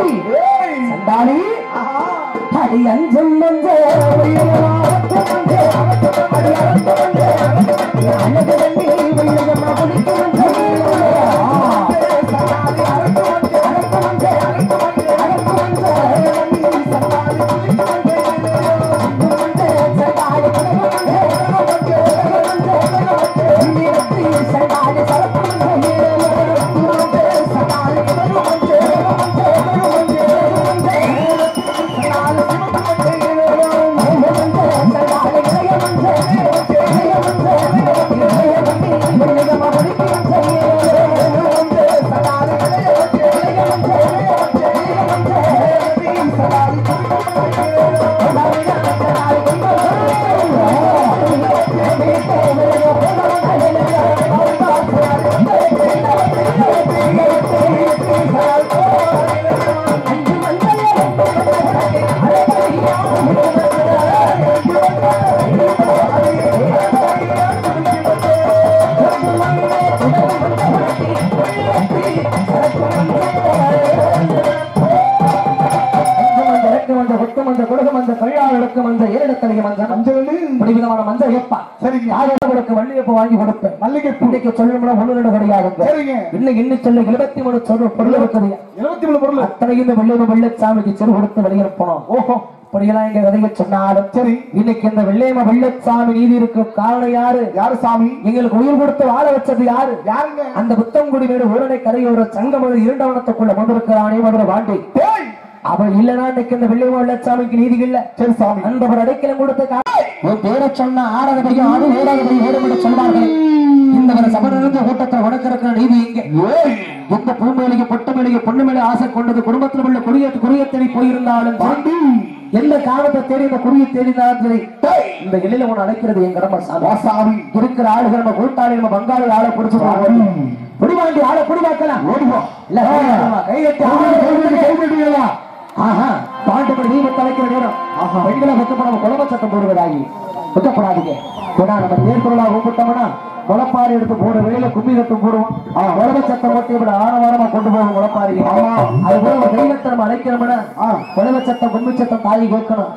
சண்டாளி அடி அஞ்சம் வந்த வாங்கி கொடுப்பேன். மல்லிகை பூனைக்கு சொல்லணும்னா ஒண்ணு கிடையாது. இன்னும் சொல்ல 73 பொருள் இருக்குது. 73 பொருள் அத்தனையும் வெள்ளையசாமிக்கு செரு கொடுத்து வெளியில் போனோம். ஓஹோ இப்படியெல்லாம் எங்க கதையை சொன்னாலும் சரி. இன்னைக்கு இந்த வெள்ளையசாமி நீதி இருக்க காரணம் யாரு? யாரு சாமி? எங்களுக்கு உயிர் கொடுத்து வாழ வச்சது யாரு? யாருங்க? அந்த புத்தங்குடி வீடு ஊரணை கரையோர சங்கமது இரண்டவனத்துக்குள்ள வந்திருக்கிறானே மதுரை வாண்டி. அவள் இல்லனா இன்னைக்கு இந்த வெள்ளையசாமிக்கு நீதி இல்ல. சரி சாமி அந்த ஒரு அடைக்கலம் கொடுத்த பேரை சொன்ன ஆறாவது ஆடு ஏழாவது ஏழும் சொல்வார்கள். இந்த சபரிந்த கூட்டத்தில் உனக்கிற நீதி இங்கே எந்த பூமேலைக்கு பொட்டு மேலைக்கு பொண்ணு மேலே ஆசை கொண்டது குடும்பத்தில் உள்ள குறியத்தடி போயிருந்தாலும் எந்த காலத்தை தேடி இந்த குறியை தேடினாலும் சரி இந்த இலையில ஒண்ணு அழைக்கிறது என் கடமை சாமி. இருக்கிற ஆளுகள் நம்ம கூட்டாளி நம்ம பங்காளி ஆளை பிடிச்சு குடிவாண்டி ஆளை குடிவாக்கலாம் கைகட்டி பாண்டுபடி தீபத்தை அழைக்கிற நேரம் பெண்களை வெக்கப்படாம குழம்பு சட்டம் போடுவதாகி வெக்கப்படாதீங்க. நம்ம தேர்தலா கூப்பிட்டோம்னா முளப்பாரி எடுத்து போட வெளியில கும்மி கட்டும் போடுவோம். குழம்பு சட்டம் போட்டு இப்படி ஆரவாரமா கொண்டு போவோம் முளப்பாரி. அது போல ஒரு தெய்வத்தை நம்ம அழைக்கிறோம்னா குழம்பு சட்டம் கும்மி சட்டம் தாயி கேட்கணும்.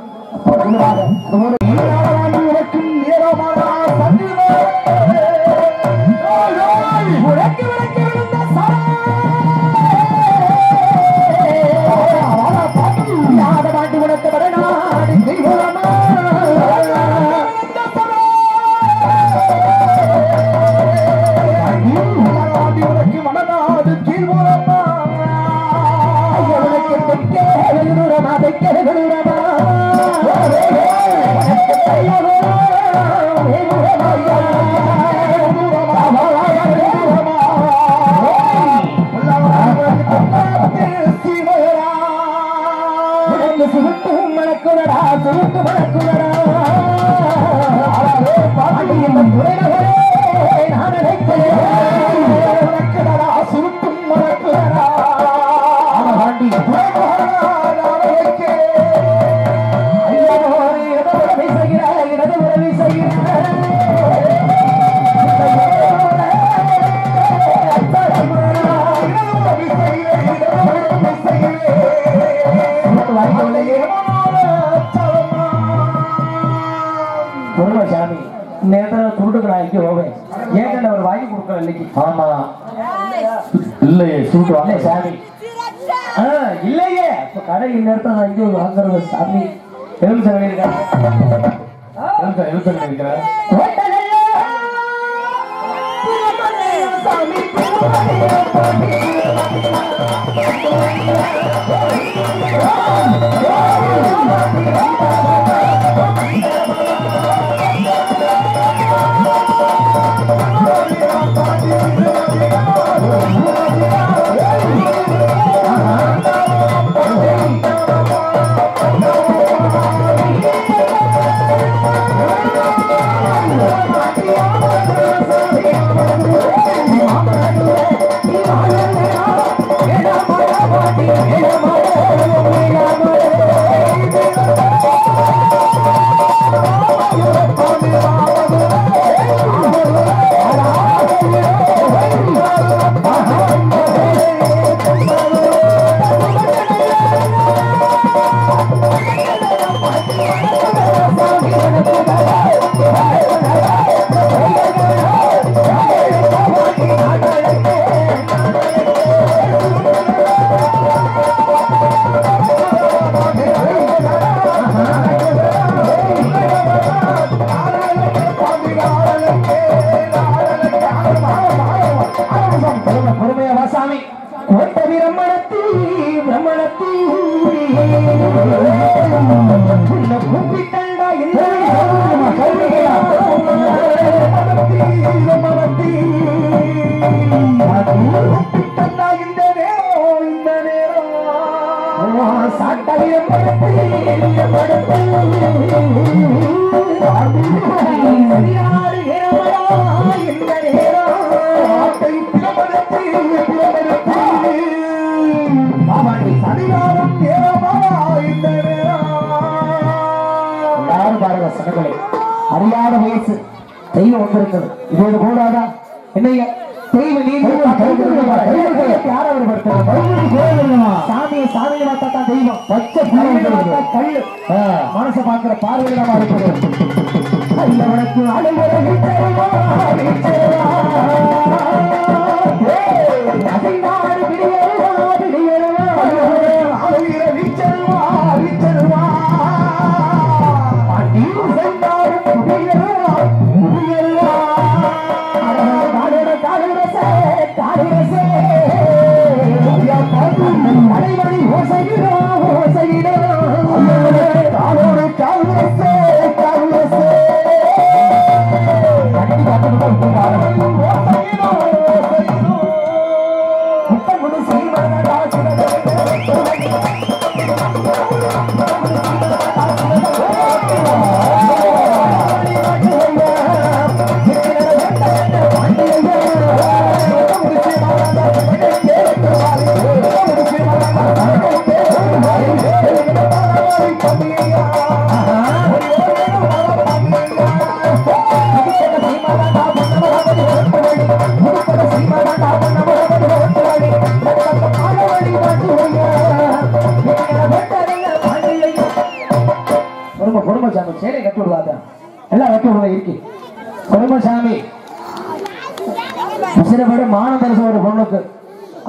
இல்லையே கடை நேரத்தில் அங்கே வாங்குறது சாமி சாட்டையும் அறியாத வயசு தெய்வம் வந்திருக்கிறது. இது கூடாதா? என்னையா தெய்வ நீதி சாமியை சாமியை பார்த்தா தெய்வம் பச்சை கல்லு மனசை பார்க்கிற பார்வையிடமா இருக்குது. வடக்கு சேலை கட்டி விடுவாங்க எல்லாம் கட்டி விடுவா இருக்கு. குடும்பசாமி விட மானதரச ஒரு பொண்ணுக்கு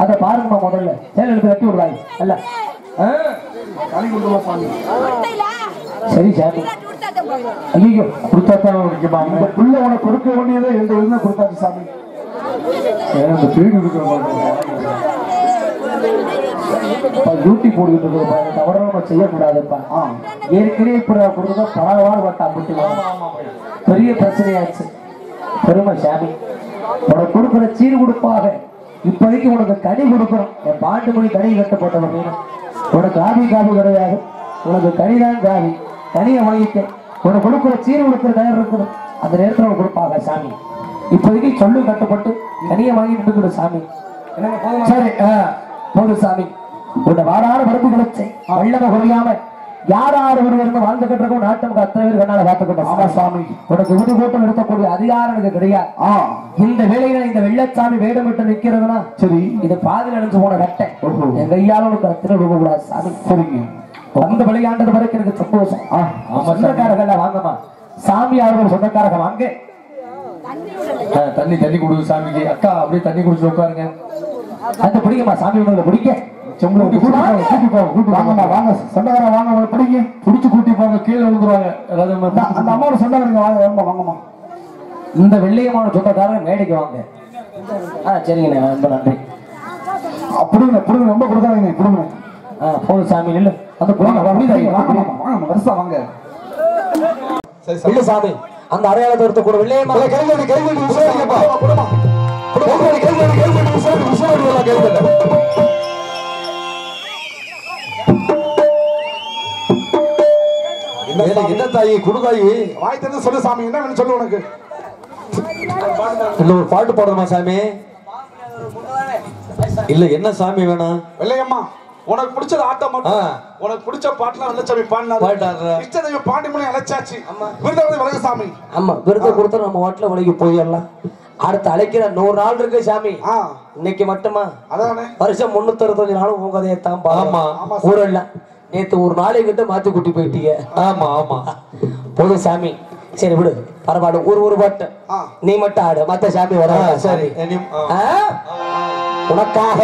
அதை பாருங்கம்மா முதல்ல சேலை எடுத்து கட்டி விடுவாங்க அல்ல. சரி சாமி ஐயோ கொடுத்தாத்தான் இருக்குமா இந்த புள்ள உனக்கு கொடுக்க வேண்டியதை எந்த இருந்தா கொடுத்தாச்சு சாமி. டியூட்டி போட்டுக்கிட்டு இருக்கிறப்பா தவறு நம்ம செய்யக்கூடாதுப்பா. ஏற்கனவே இப்ப கொடுத்தா பரவாயில்ல பட்டா போட்டு பெரிய பிரச்சனையாச்சு. பெருமை சாமி உனக்கு கொடுக்குற சீர் கொடுப்பாக இப்போதைக்கு உனக்கு கனி கொடுக்குறோம். என் பாண்டு மணி கனி கட்டப்பட்டவன் உனக்கு காவி கிடையாது. உனக்கு கனிதான் காவி. கனியை வாங்கிக்க உனக்கு கொடுக்குற சீர் கொடுக்குற தயார் இருக்குது. அந்த நேரத்தில் உனக்கு கொடுப்பாங்க சாமி. இப்போதைக்கு சொல்லு கட்டப்பட்டு கனியை வாங்கிட்டு கொடு சாமி. சரி போது சாமி. உன்னை வாரான மருந்து கிடைச்சேன் வல்லமை குறையாம யாராரு ஒருவர் வாழ்ந்து கட்டிருக்கோம் நாட்டுக்கு அத்தனை பேர் கண்ணால பார்த்துக்கிட்டோம் சாமி. உனக்கு விடு கூட்டம் நிறுத்தக்கூடிய அதிகாரம் எனக்கு கிடையாது. இந்த வேலையில இந்த வெள்ளச்சாமி வேடமிட்டு நிக்கிறதுனா சரி இது பாதி நினைச்சு போன கட்டை என் கையால உனக்கு அத்தனை விட கூடாது சாமி. சரிங்க அந்த விளையாண்டது வரைக்கும் எனக்கு சந்தோஷம். சொந்தக்காரர்கள் வாங்கம்மா சாமி அவர்கள் சொந்தக்காரங்க வாங்க தண்ணி தண்ணி கொடுங்க சாமிக்கு. அக்கா அப்படியே தண்ணி குடிச்சு உட்காருங்க. அந்த பிடிக்குமா சாமி உங்களை பிடிக்க வாங்க சொந்தக்காரங்க வாங்க பிடிங்க பிடிச்சு கூட்டி போங்க கீழே விழுந்துருவாங்க. அந்த அம்மாவோட சொந்தக்காரங்க வாங்க வாங்கம்மா. இந்த வெள்ளையமான சொந்தக்காரங்க மேடைக்கு வாங்க. சரிங்கண்ணே ரொம்ப நன்றி. அப்படிங்க பிடுங்க ரொம்ப கொடுக்காதீங்க பிடுங்க. போதும் சாமி நில்லு அந்த வருஷா வாங்க சாமி. அந்த அடையாளத்தை எடுத்து கூட வெள்ளையமா என்ன தாயி குடுதாயி வாய் தெரிஞ்சு சொல்லு சாமி. என்ன வேணும் சொல்லு. உனக்கு இன்னும் ஒரு பாட்டு பாடணுமா சாமி? இல்ல என்ன சாமி வேணும்? வெள்ளையம்மா உனக்கு பிடிச்சது ஆட்டம் மட்டும். உனக்கு பிடிச்ச பாட்டுலாம் வெள்ளச்சாமி பாடினாரு. இஷ்டதெய்வ பாண்டிமணி அழைச்சாச்சு. விருதை வழங்க சாமி. ஆமா விருதை கொடுத்தா நம்ம வாட்டில வழங்கி போயிடலாம். அடுத்து அழைக்கிற 100 நாள் இருக்கு சாமி. இன்னைக்கு மட்டுமா? அதானே வருஷம் 365 நாளும் உங்க கதையை தான் பாருமா. ஊரல்ல நேத்து ஒரு நாளை கிட்ட மாத்தி கூட்டி போயிட்டீங்க. ஆமா ஆமா போதும் சாமி. சரி விடு பரவாயில்ல. ஒரு பாட்டு நீ மட்டும் ஆடு மத்த சாமி வர. சரி உனக்காக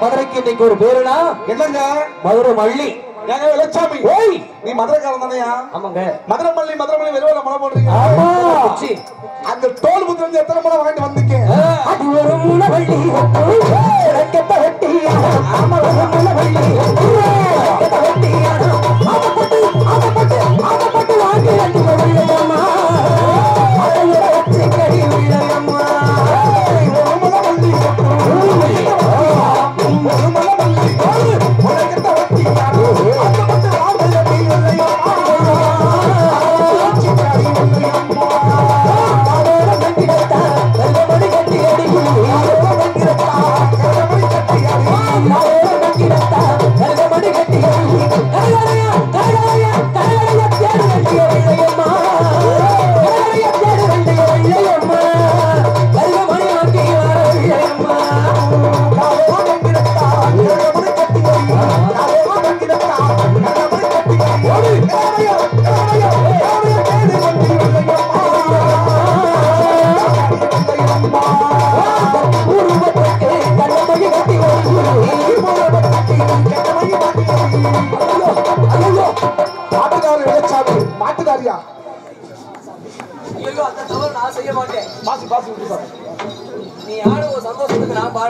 மதுரைக்கு இன்னைக்கு ஒரு பேருனா என்னங்க? மதுரை மல்லி. வெள்ளச்சாமி நீ மதுரைக்காரன் தானையா? ஆமாங்க. மதுரை மல்லி வெறுவல மழை போடுறீங்க. அந்த தோல் புத்து வந்து எத்தனை மழை வாங்கிட்டு வந்தீங்க? அது ஒரு முளை வள்ளி வாங்கி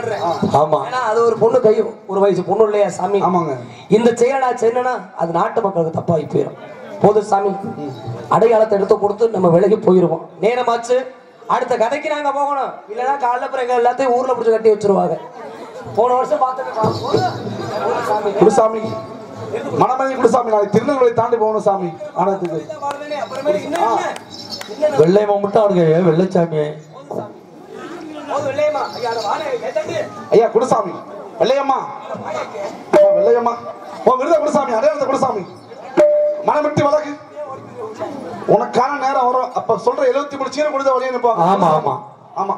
பாடுறேன். ஆமா, ஏன்னா அது ஒரு பொண்ணு கை, ஒரு வயசு பொண்ணு இல்லையா சாமி. ஆமாங்க. இந்த செயலா செய்யணும்னா அது நாட்டு மக்களுக்கு தப்பாகி போயிடும். போதும் சாமி, அடையாளத்தை எடுத்து கொடுத்து நம்ம விலகி போயிருவோம். நேரமாச்சு, அடுத்த கதைக்கு நாங்க போகணும். இல்லைன்னா காலைல பிறகு எல்லாத்தையும் ஊர்ல பிடிச்சி கட்டி வச்சிருவாங்க. போன வருஷம் பார்த்துட்டு குருசாமி, மணமணி குருசாமி, நாளைக்கு திருநெல்வேலி தாண்டி போகணும் சாமி. ஆனதுக்கு வெள்ளையம்மா மட்டும் அவனுக்கு வெள்ளைச்சாமி. ஐயா குருசாமி, வெள்ளையம்மா, வெள்ளையம்மா, உன் விருத குருசாமி, அடையாளத்தை குருசாமி, மனமிட்டு வழக்கு. உனக்கான நேரம் வரும். அப்ப சொல்ற 73 சீரை கொடுத்த வழியே நிற்பாங்க. ஆமா ஆமா ஆமா,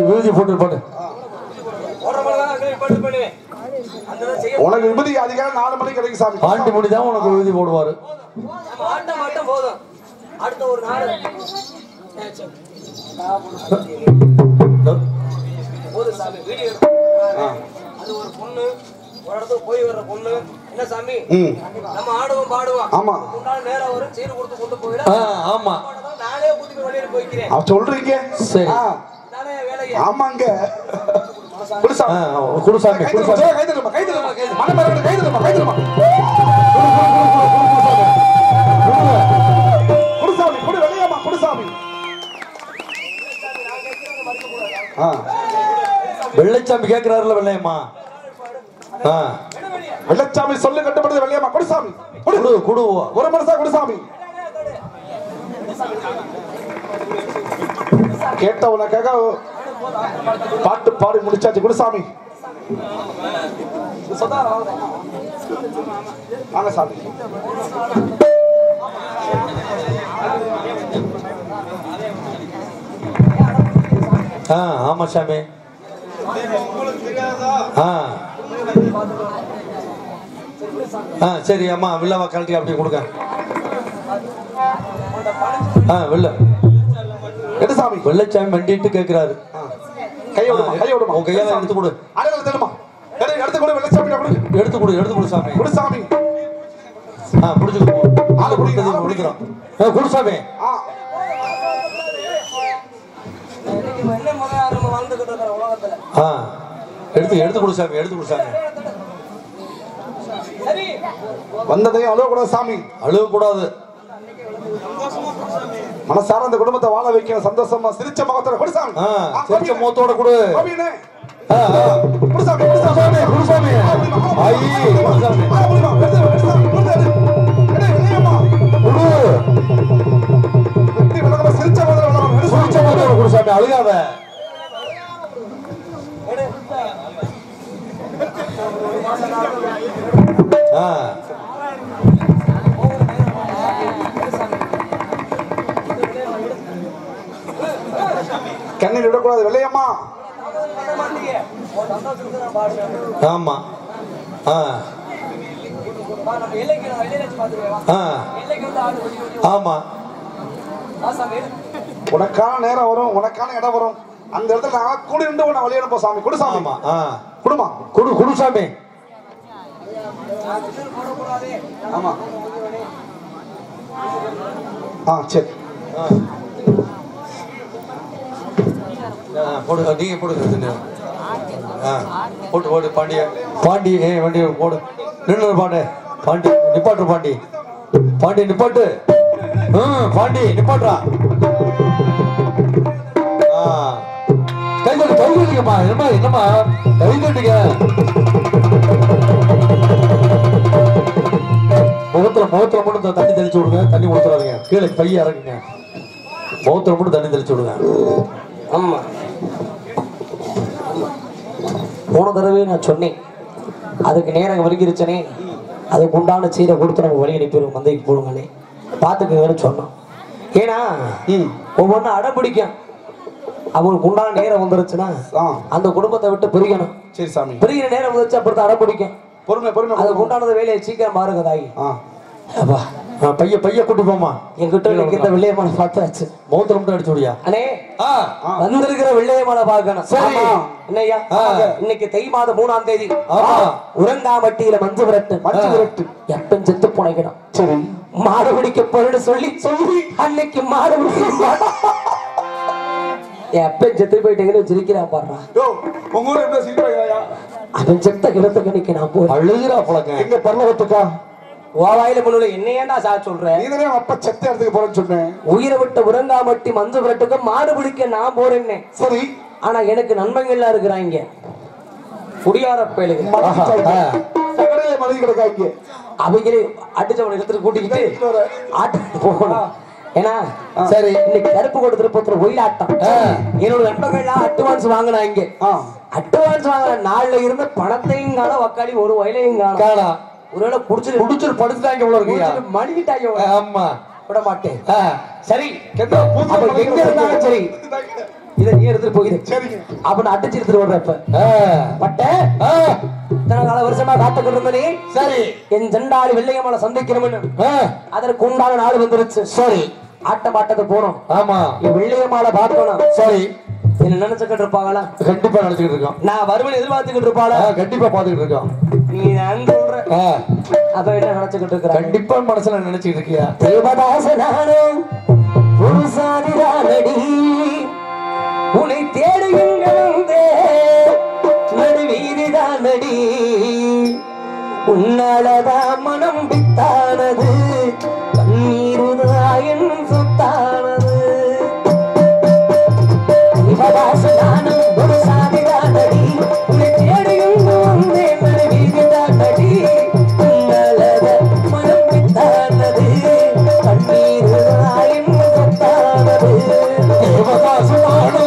விருதி போட்டு போட்டு உனக்கு விபதி அதிகாரம் 4 மணிக்கு கிடைக்கும் சாமி. பாண்டி முடி தான் உனக்கு விருதி போடுவாரு. போதும். அடுத்த ஒரு நாள் அது ஒரு பொண்ணு, ஒரு இடத்துக்கு போய் வர்ற பொண்ணு. என்ன சாமி, நம்ம ஆடுவோம் பாடுவோம். ஆமா, நேரம் வரும், சீரு கொடுத்து கொண்டு போயிடும். ஆமா, நானே கூட்டிட்டு வெளியில போய்க்கிறேன். அவ சொல்றீங்க. சரி, ஆமாங்க. குருசாமி, குருசாமி, குருசாமி, கைதலுமா, கைதலுமா, மனமரண்டு கைதலுமா, கைதலுமா. குருசாமி, குடு வெள்ளையம்மா, குருசாமி. வெள்ளைச்சாமி கேட்கிறாருல வெள்ளையம்மா. வெள்ளச்சாமி சொல்லு கட்டப்படுது வெள்ளையம்மா. குருசாமி, குடு குடு, ஒரு மனசா குருசாமி. கேட்ட உனக்காக பாட்டு பாடி முடிச்சாச்சு குருசாமி. வாங்க சாமி. ஆமா சாமி. சரி அம்மா, வில்லவா கழட்டி அப்படியே கொடுங்க. வெள்ள எது சாமி? வெள்ளைச்சாமி வண்டிட்டு கேட்கிறாரு. கையோடுமா, கையோடுமா, உன் கையால எடுத்து கொடு. அடல தெலுமா, எடுத்து கொடு வெள்ளச்சாமி. எடுத்து கொடு, எடுத்து கொடு சாமி. குருசாமி, புடிச்சுக்கோ. ஆள புடிக்கிறோம். முடிக்கிறோம். குருசாமி, எடுத்து எடுத்து கொடு சாமி, எடுத்து கொடு சாமி. வந்ததையும் அழுவ கூடாது சாமி. அழுவ கூடாது. மனசார அந்த குடும்பத்தை வாழ வைக்க சந்தோஷமா சிரிச்ச முகத்தோட குருசாமி. சிரிச்ச முகத்தோட கொடு. குருசாமி, குருசாமி, குருசாமி. ஐயே, குருசாமி. சிரிச்ச முகத்தோட குருசாமி, அழுகாத. கண்ணீர் விடக்கூடாது வெள்ளையம்மா. ஆமா, ஆமா. உனக்கான நேரம் வரும், உனக்கான இடம் வரும். அந்த இடத்துல நான் கூடி நின்று உன்னை வழி அனுப்ப சாமி. குடுசாமி, குடுமா, குடு, குடுசாமி. ஆமா, சரி. போடு, நீங்க போடுங்க. போட்டு போடு. பாண்டிய, பாண்டி, வண்டி போடு. நின்று பாண்டு. பாண்டி நிப்பாட்டு, பாண்டி, பாண்டி நிப்பாட்டு. பாண்டி நிப்பாட்டுறா. கை தட்டு, கை தட்டுங்கம்மா. என்னம்மா, என்னம்மா கை தட்டுங்க. முகத்துல மட்டும் தண்ணி தெளிச்சு விடுங்க. தண்ணி ஊத்துறாதீங்க, கீழே பைய இறங்குங்க. முகத்துல மட்டும் தண்ணி தெளிச்சு விடுங்க. ஆமா, போன தடவை நான் சொன்னேன், அதுக்கு நேரம் வருகிருச்சனே, அதுக்கு உண்டான சீரை கொடுத்து நம்ம வழி அனுப்பிடுவோம், மந்தைக்கு போடுங்கண்ணே, பார்த்துக்கங்கன்னு சொன்னோம். ஏன்னா ஒவ்வொன்றும் அடம் பிடிக்கும். அவங்களுக்கு உண்டான நேரம் வந்துருச்சுன்னா அந்த குடும்பத்தை விட்டு பிரிக்கணும். சரி சாமி. பிரிக்கிற நேரம் வந்துருச்சு, அப்படித்தான் அடம் பிடிக்கும். பொறுமை, பொறுமை. அதுக்கு உண்டானது வேலையை சீக்கிரம் பாருங்க தாயி. பைய பைய கூட்டு போமா. என்கிட்ட இந்த வெள்ளையம்மாளை பார்த்தாச்சு. மௌத்திரம் மட்டும் அடிச்சு விடியா. அண்ணே, வந்திருக்கிற வெள்ளையம்மாளை பார்க்கணும். சரி என்னையா, இன்னைக்கு தை மாதம் 3ஆம் தேதி உரங்காமட்டியில மஞ்சு விரட்டு எப்ப செத்து புனைக்கணும். சரி, மாடு பிடிக்க பொருள் சொல்லி சொல்லி அன்னைக்கு மாடு பிடிக்க என் அப்ப செத்து போயிட்டேங்கன்னு சிரிக்கிறான் பாடுறான். உங்க ஊர் எப்படி சிரிப்பாயா? அவன் செத்த கிணத்துக்கு நிக்க நான் போய் அழுகிறா போலங்க. எங்க பரலவத்துக்கா வாயில முன்னுல என்னையேண்டா சா சொல்றேன்? நீதானே அப்பா செத்த இடத்துக்கு போறேன்னு சொன்னேன். உயிரை விட்ட உறங்காமட்டி மஞ்சு விரட்டுக்கு மாடு பிடிக்க நான் போறேன்னே. சரி, ஆனா எனக்கு நண்பங்கள்லாம் இருக்கிறாங்க குடியார பயலுங்க. சகடையில மனித கிடக்காங்க. அவங்களே அடிச்சவனை எடுத்துட்டு கூட்டிக்கிட்டு ஆட்டு போகணும். ஏன்னா சரி, இன்னைக்கு கருப்பு கோட்டை திருப்பத்துல ஒயிலாட்டம். என்னோட நண்பர்கள்லாம் அட்வான்ஸ் வாங்கினாங்க. அட்வான்ஸ் வாங்கின நாள்ல இருந்து பணத்தையும் காண வக்காளி ஒரு வயலையும் காணா. ஒருவேளை குடிச்சிட்டு படுத்துட்டாங்க போல இருக்கு. மணிக்கிட்டாங்க. ஆமா, விட மாட்டேன். சரி, எங்க இருந்தாலும் சரி இதை நீ எடுத்துட்டு போகுது அப்படின்னு அடிச்சு எடுத்துட்டு வர்றப்ப பட்ட இத்தனை கால வருஷமா காத்துக்கிட்டு இருந்தனே. சரி, என் ஜெண்டாளி வெள்ளையம்மாளை சந்திக்கணும்னு அதற்கு உண்டான நாடு வந்துருச்சு. சரி, ஆட்டத்தை போனோம். ஆமா, என் வெள்ளையம்மாளை பார்க்கணும். சரி, என்ன நினைச்சுக்கிட்டு இருப்பாங்களா? கண்டிப்பா நினைச்சுக்கிட்டு இருக்கோம். நான் வருவன் எதிர்பார்த்துக்கிட்டு இருப்பாளா? கண்டிப்பா பாத்துக்கிட்டு இருக்கோம். நீ நான் சொல்ற அப்ப என்ன நினைச்சுக்கிட்டு இருக்க? கண்டிப்பா மனசுல நினைச்சுக்கிட்டு இருக்கியா? தேவதாசனானும் புருஷானிரானடி உன்னை தேடுகின்றே நடுவீதிதானடி உன்னாலதான் மனம் பித்தானது கண்ணீருதாயின் சொத்தானது. தேவதாசனானும் புருஷானிரானடி உன்னை தேடுகின்றே நடுவீதிதானடி உன்னாலதான் மனம் பித்தானது கண்ணீருதாயின் சொத்தானது. தேவதாசனானும்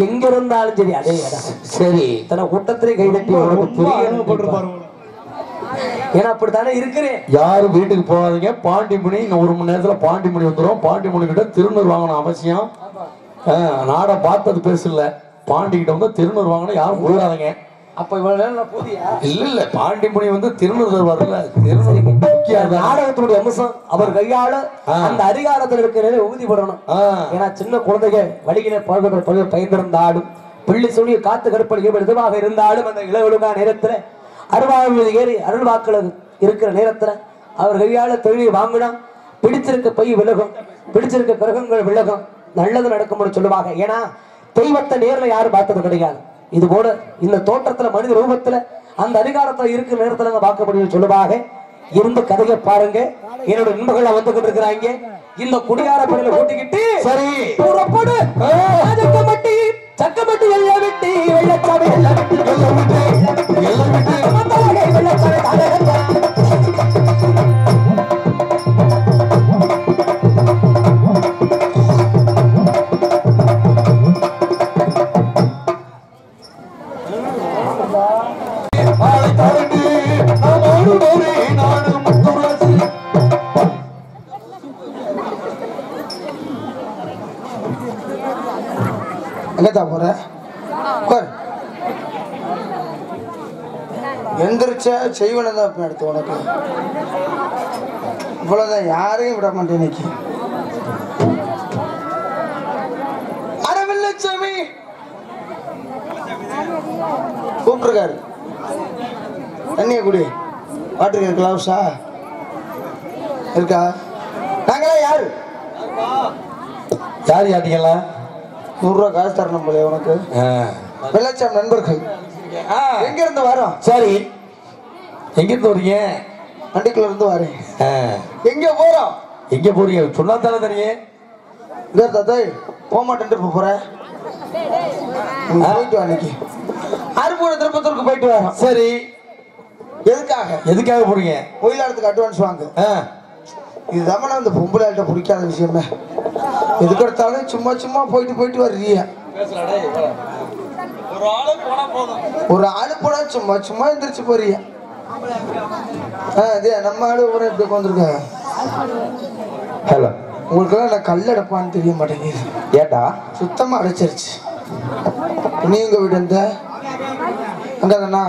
எங்க இருந்தாலும் சரி அதே இடம். சரி, தன கூட்டத்திலே கைதட்டி ஏன்னா அப்படித்தானே இருக்கிறேன். யாரும் வீட்டுக்கு போகாதீங்க. பாண்டிமணி இன்னும் 1 மணி நேரத்துல பாண்டிமணி வந்துடும். பாண்டிமணி கிட்ட திருநூறு வாங்கணும் அவசியம். நாட பார்த்தது பேசல. பாண்டி கிட்ட வந்து திருநூறு வாங்கணும். யாரும் போடாதீங்க. அப்ப இல்ல பாண்டிமணி வந்து திருநூறு வரல. நாடகத்தினுடைய அம்சம் அவர் கையாள அந்த அதிகாரத்தில் இருக்கிற உறுதிப்படணும். ஏன்னா சின்ன குழந்தைங்க வழிகிற பழக பயந்திருந்தாலும் பிள்ளை சொல்லி காத்து கருப்படி எதுவாக இருந்தாலும் அந்த இளவெழுகா நேரத்துல அருள்வாக்கு ஏறி அருள்வாக்கள் இருக்கிற நேரத்துல அவர் கையாள தொழிலை வாங்கினா பிடிச்சிருக்க பை விலகும், பிடிச்சிருக்க கிரகங்கள் விலகும், நல்லது நடக்கும்னு சொல்லுவாங்க. ஏன்னா தெய்வத்தை நேர்ல யாரும் பார்த்தது கிடையாது. இது போல இந்த தோற்றத்துல மனித ரூபத்துல அந்த அதிகாரத்துல இருக்கிற நேரத்துல பார்க்க முடியும் சொல்லுவாங்க. இருந்து கதையை பாருங்க. என்னோட நண்பர்கள் வந்துகிட்டு இருக்கிறாங்க. இந்த குடியார பணியில கூட்டிக்கிட்டு சரி புறப்படு சக்கமட்டி சக்கமட்டி எல்லாம் விட்டு வெள்ளச்சாமி எல்லாம் விட்டு வெள்ளச்சாமி எங்கத்தா போற எந்திரிச்சா செய்வன தான் எடுத்து உனக்கு இவ்வளவுதான் யாரையும் விட மாட்டேன் இன்னைக்கு அரவில்லட்சுமி கூப்பிட்டுருக்காரு தண்ணிய குடி வாட்டர் கிளவுஸா இருக்கா நாங்களா யாரு யார் யாட்டிங்களா 100 ரூபா காசு தரணும் போல உனக்கு வெள்ளச்சாமி நண்பர்கள் எங்க இருந்து வரோம் சரி எங்க இருந்து வரீங்க வண்டிக்குள்ள இருந்து வரேன் எங்க போறோம் எங்க போறீங்க சொன்னா தானே தெரியே இங்க தாத்தாய் போக மாட்டேன்ட்டு போறேன் போயிட்டு அன்னைக்கு அருப்பூர் திருப்பத்தூருக்கு போயிட்டு வரோம் சரி எதுக்காக போறீங்க கோயிலாடத்துக்கு அட்வான்ஸ் வாங்க இதுதான் அந்த பொம்பளைகிட்ட பிடிக்காத விஷயமே எதுக்கு எடுத்தாலும் சும்மா சும்மா போயிட்டு வர்றீங்க ஒரு ஆளு போனா சும்மா சும்மா எந்திரிச்சு போறீங்க அதே நம்ம ஆளு ஊரை எப்படி உட்காந்துருக்க ஹலோ உங்களுக்கெல்லாம் நான் கல் அடைப்பான்னு தெரிய மாட்டேங்குது ஏட்டா சுத்தமா அடைச்சிருச்சு நீங்க வீடு எந்த அங்கதானா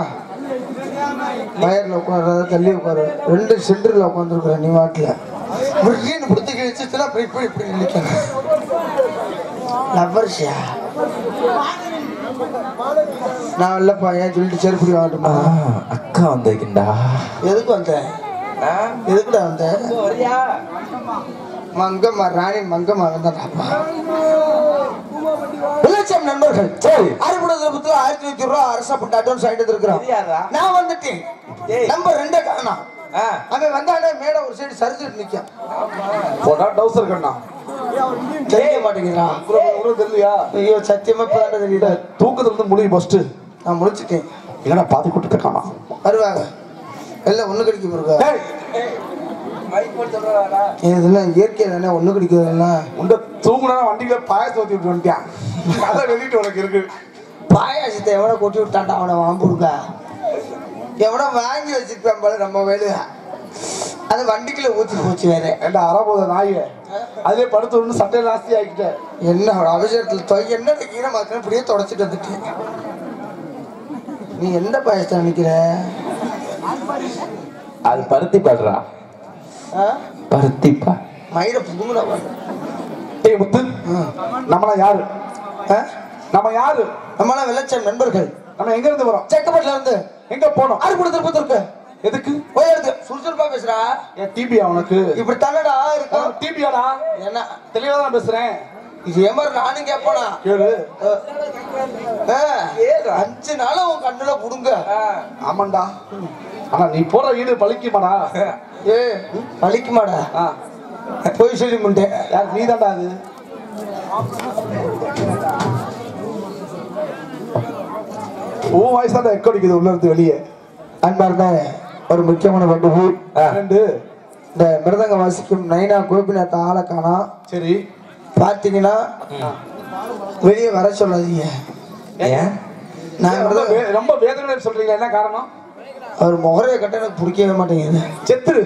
வயர்ல உட்கார தள்ளி உட்காரு 2 சென்டர்ல உட்காந்துருக்குற நீ வாட்டில விடுன்னு பிடிச்சி கிழிச்சுன்னா இப்படி நினைக்கணும் லவ்வர்ஷியா நான் இல்லப்பா ஏன் சொல்லிட்டு செருப்படி வாங்கட்டுமா அக்கா வந்திருக்கின்றா எதுக்கு வந்தேன் எதுக்குடா வந்த மங்கம்மா ராணி மங்கம்மா வந்தாப்பா வெள்ளச்சாமி நண்பர்கள் அறுபடத்துல 1500 ரூபா அரசப்பட்டு அட்வான்ஸ் ஆயிட்டு இருக்கிறோம் நான் வந்துட்டேன் நம்பர் 2 காணோம் அவன் வந்தானே மேட ஒரு சைடு சரிச்சுட்டு நிக்கான் போடா டவுசர் கண்ணா தெரிய மாட்டேங்கிறா தெரியலையா ஐயோ சத்தியமா இப்பதான் தெரியல தூக்கத்துல இருந்து முடியும் ஃபர்ஸ்ட் நான் முடிச்சிட்டேன் இல்லைன்னா பாதி கூட்டத்தை காணோம் வருவாங்க எல்லாம் ஒண்ணு கிடைக்க போறா இதெல்லாம் இயற்கை தானே ஒண்ணு கிடைக்கிறதெல்லாம் உண்ட தூங்குனா வண்டியில பாயசம் ஊத்தி விட்டு வந்துட்டான் அதை வெளியிட்டு உனக்கு இருக்கு பாயாசத்தை எவனோ கொட்டி விட்டான்டா அவனை வாம்புடுங்க எவனோ வாங்கி வச்சிருப்பான் போல நம்ம வேலையா அது வண்டிக்குள்ள ஊத்தி போச்சு வேற ஏண்டா அறபோத நாயே அதுலயே படுத்து சட்டையில நாஸ்தி ஆகிட்டேன் என்ன அவசரத்துல என்ன ஈரமாக்கணும் இப்படியே தொடச்சிட்டு வந்துட்டேன் நீ எந்த பாயசத்தை நினைக்கிற அது பருத்தி பாடுறா பருத்திப்பா மயிர புதுமுடா டேய் முத்து நம்மளா யாரு நம்ம யாரு நம்மளாம் வெள்ளச்சாமி நண்பர்கள் நம்ம எங்க இருந்து வரோம் செக்கப்பட்டில இருந்து எங்க போனோம் அறுபது திருப்பத்திற்கு எதுக்கு போய் எடுத்து சுறுசுறுப்பா பேசுறா என் டிபியா உனக்கு இப்படி தானடா இருக்கும் டிபியாடா என்ன தெளிவா தான் பேசுறேன் இது ஏன் மாதிரி நானும் கேட்போனா கேளு 5 நாளா உன் கண்ணுல புடுங்க ஆமாண்டா ஆனா நீ போற வீடு பழிக்குமாடா பழிக்குமாடா போய் சொல்லி முண்டேன் யார் நீ தாண்டா அது வாய்ஸ் தான் எக்கோ அடிக்குது உள்ள இருந்து வெளியே அன்பார்ந்த ஒரு முக்கியமான பண்பு இந்த மிருதங்க வாசிக்கும் நைனா கோபிநாத் ஆளை காணா சரி பாத்தீங்கன்னா வெளியே வர சொல்லாதீங்க நான் ரொம்ப வேதனை சொல்றீங்க என்ன காரணம் அவர் முகரைய கட்ட எனக்கு பிடிக்கவே மாட்டேங்குது செத்துரு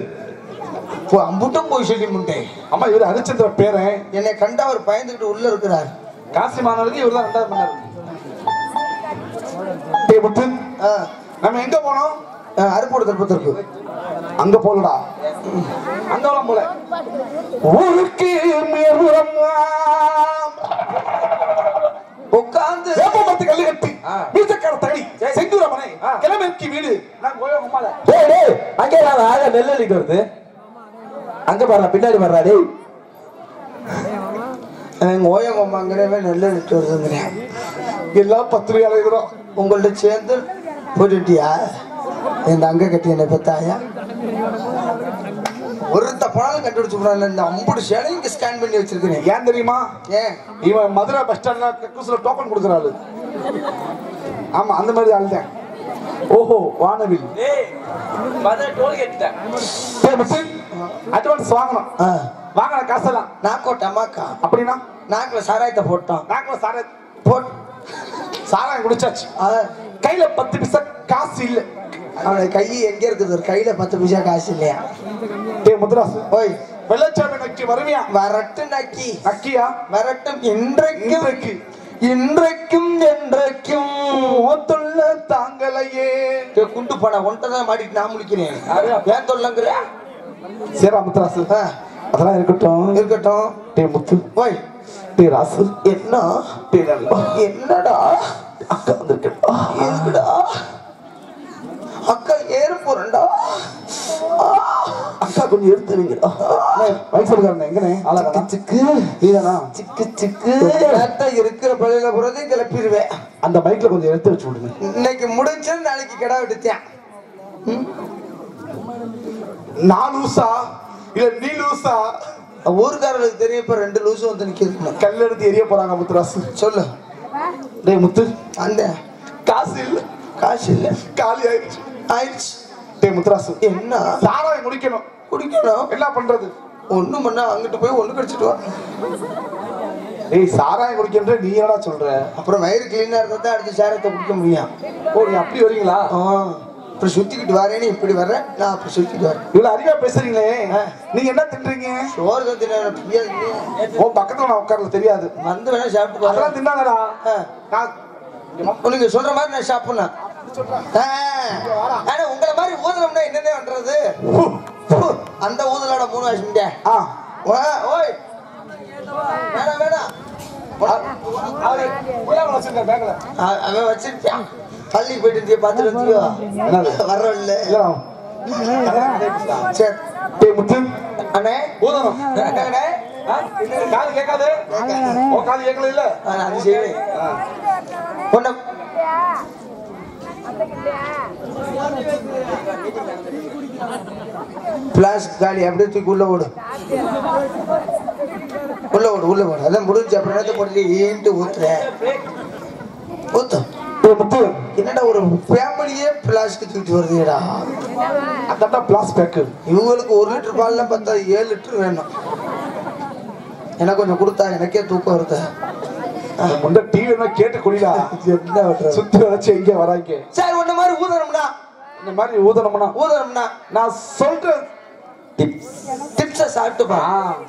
அம்புட்டும் போய் சொல்லி முண்டேன் அம்மா இவரு ஹரிச்சந்திர பேரன் என்னை கண்டு அவர் பயந்துகிட்டு உள்ள இருக்கிறார் காசி மாணவருக்கு இவர் தான் 2வது மன்னர் நம்ம எங்க போனோம் அருப்போடு திருப்பத்திற்கு அங்க போலடா அங்க போல ஊருக்கு உட்கார்ந்து வேப்பமரத்து கல்லு கட்டி வீசக்கார தடி செங்குரமனை கிளம்பிக்கு வீடு நான் போய் அம்மால அங்கே ஆக நெல்லடிக்கு வருது அங்க பாரு பின்னாடி வர்றாடே ஓயங்கம்மாங்கிறவே நெல் இட்டு வருதுங்கிறேன் எல்லாம் 10 ரூபாய் எழுதுறோம் உங்கள்ட்ட சேர்ந்து போட்டுட்டியா இந்த அங்க கட்டி என்னை பெத்தாயா ஒருத்த பணம் கண்டுபிடிச்சு போறாங்க இந்த 50 சேலை இங்க ஸ்கேன் பண்ணி வச்சிருக்கேன் ஏன் தெரியுமா இவன் மதுரை பஸ் ஸ்டாண்ட்ல கக்கூஸ்ல டோக்கன் கொடுக்குறாரு ஆமா அந்த மாதிரி ஆளுதான் ஓஹோ வானவில் மதுரை டோல் கேட்டேன் அட்வான்ஸ் வாங்கணும் வாங்கின காசெல்லாம் நாக்கோ டமாக்கா அப்படின்னா நாக்குல சாராயத்தை போட்டோம் நாக்குல சாராயம் குடிச்சாச்சு கையில 10 பைசா காசு இல்ல அவனுடைய கை எங்க இருக்குது கையில 10 பைசா காசு இல்லையா முத்ராசு ஓய் வெள்ளச்சாமி நக்கி வருவியா வரட்டு நக்கி நக்கியா வரட்டும் இன்றைக்கு இன்றைக்கும் என்றைக்கும் தொல்ல தாங்கலையே. குண்டு படம் ஒன்ட்டதான் மாட்டிட்டு நான் முழிக்கிறேன். ஏன் தொல்லங்கிற சேரா முத்துராசு அதெல்லாம் இருக்கட்டும் இருக்கட்டும். டே முத்து ஓய் டே ராசு என்ன டே நல்லா என்னடா அக்கா வந்திருக்கா இருக்குடா அக்கா ஏற போறேன்டா. அக்கா கொஞ்சம் எடுத்துவீங்களா வயசுக்காரன் எங்கனே ஆளாக்கா சிக்கு நீதானா சிக்கு சிக்கு இருக்கிற பள்ளியில போறதையும் கிளப்பிடுவேன். அந்த பைக்ல கொஞ்சம் எடுத்து வச்சு விடுங்க. இன்னைக்கு முடிச்சு நாளைக்கு கிடா விட்டுச்சேன். நான் லூசா இல்ல நீ லூசா? ஊருக்காரர்களுக்கு தெரியும். இப்ப 2 லூசு வந்து நிக்கிறது. கல் எடுத்து எரிய போறாங்க முத்துராசு. சொல்லு டேய் முத்து அந்த காசு இல்ல காசு இல்ல காலி ஆயிடுச்சு ஆயிடுச்சு. டேய் முத்துராசு என்ன சாராயம் குடிக்கணும் குடிக்கணும். என்ன பண்றது? ஒண்ணும் பண்ணா அங்கிட்டு போய் ஒண்ணு கடிச்சிட்டு வா. டேய் சாராயம் குடிக்கன்ற நீ என்னடா சொல்ற? அப்புறம் வயிறு கிளீனா இருந்தா தான் அடுத்த சாரத்தை குடிக்க முடியும். ஓ நீ அப்படி வரீங்களா? இப்படி சுத்திக்கிட்டு வரேன்னு இப்படி வர்றேன். நான் அப்படி சுத்திட்டு வரேன். இவ்வளவு அறிவா பேசுறீங்களே. நீங்க என்ன தின்றீங்க? சோறு தான் தின்ன. உன் பக்கத்துல நான் உட்கார்ல தெரியாது. வந்து வேணா சாப்பிட்டு அதெல்லாம் தின்னாங்கடா. நீங்க சொல்ற மாதிரி நான் சாப்பிடணும். ஆனா உங்களை மாதிரி ஊதலம்னா என்னென்ன பண்றது? அந்த ஊதலோட 3 வருஷம். ஓய் வேணாம் வேணாம் அவன் வச்சிருக்கான். பள்ளிக்கு போயிட்டு பாத்துட்டு வந்தியோ வர்றோம்ல. சரி முத்து அண்ணே ஊதணும். காது கேட்காது. ஓ காது கேட்கல இல்ல அது செய்வேன். ஒண்ணு பிளாஸ்டிக் காலி அப்படியே தூக்கி உள்ள ஓடு. உள்ள ஓடு உள்ள ஓடு. அதான் முடிஞ்சு அப்புறம் என்னத்தை போட்டு ஏன்ட்டு ஊத்துறேன். ஊத்தும் முத்து என்னடா ஒரு ஃபேமிலியே பிளாஸ்டிக் தூக்கிட்டு வருதுடா. அதான் பிளாஸ்டிக். இவங்களுக்கு 1 லிட்டர் பால்ல பார்த்தா 7 லிட்டர் வேணும். எனக்கு கொஞ்சம் கொடுத்தா எனக்கே தூக்கம் வருது. முன்ன டிவி கேட்டு குடிடா. என்ன சுத்தி வச்சு எங்க வராங்க? சரி ஒன்ன மாதிரி ஊதணும்னா இந்த மாதிரி ஊதணும்னா நான் சொல்றேன் டிப்ஸ சாப்பிட்டுப்பா.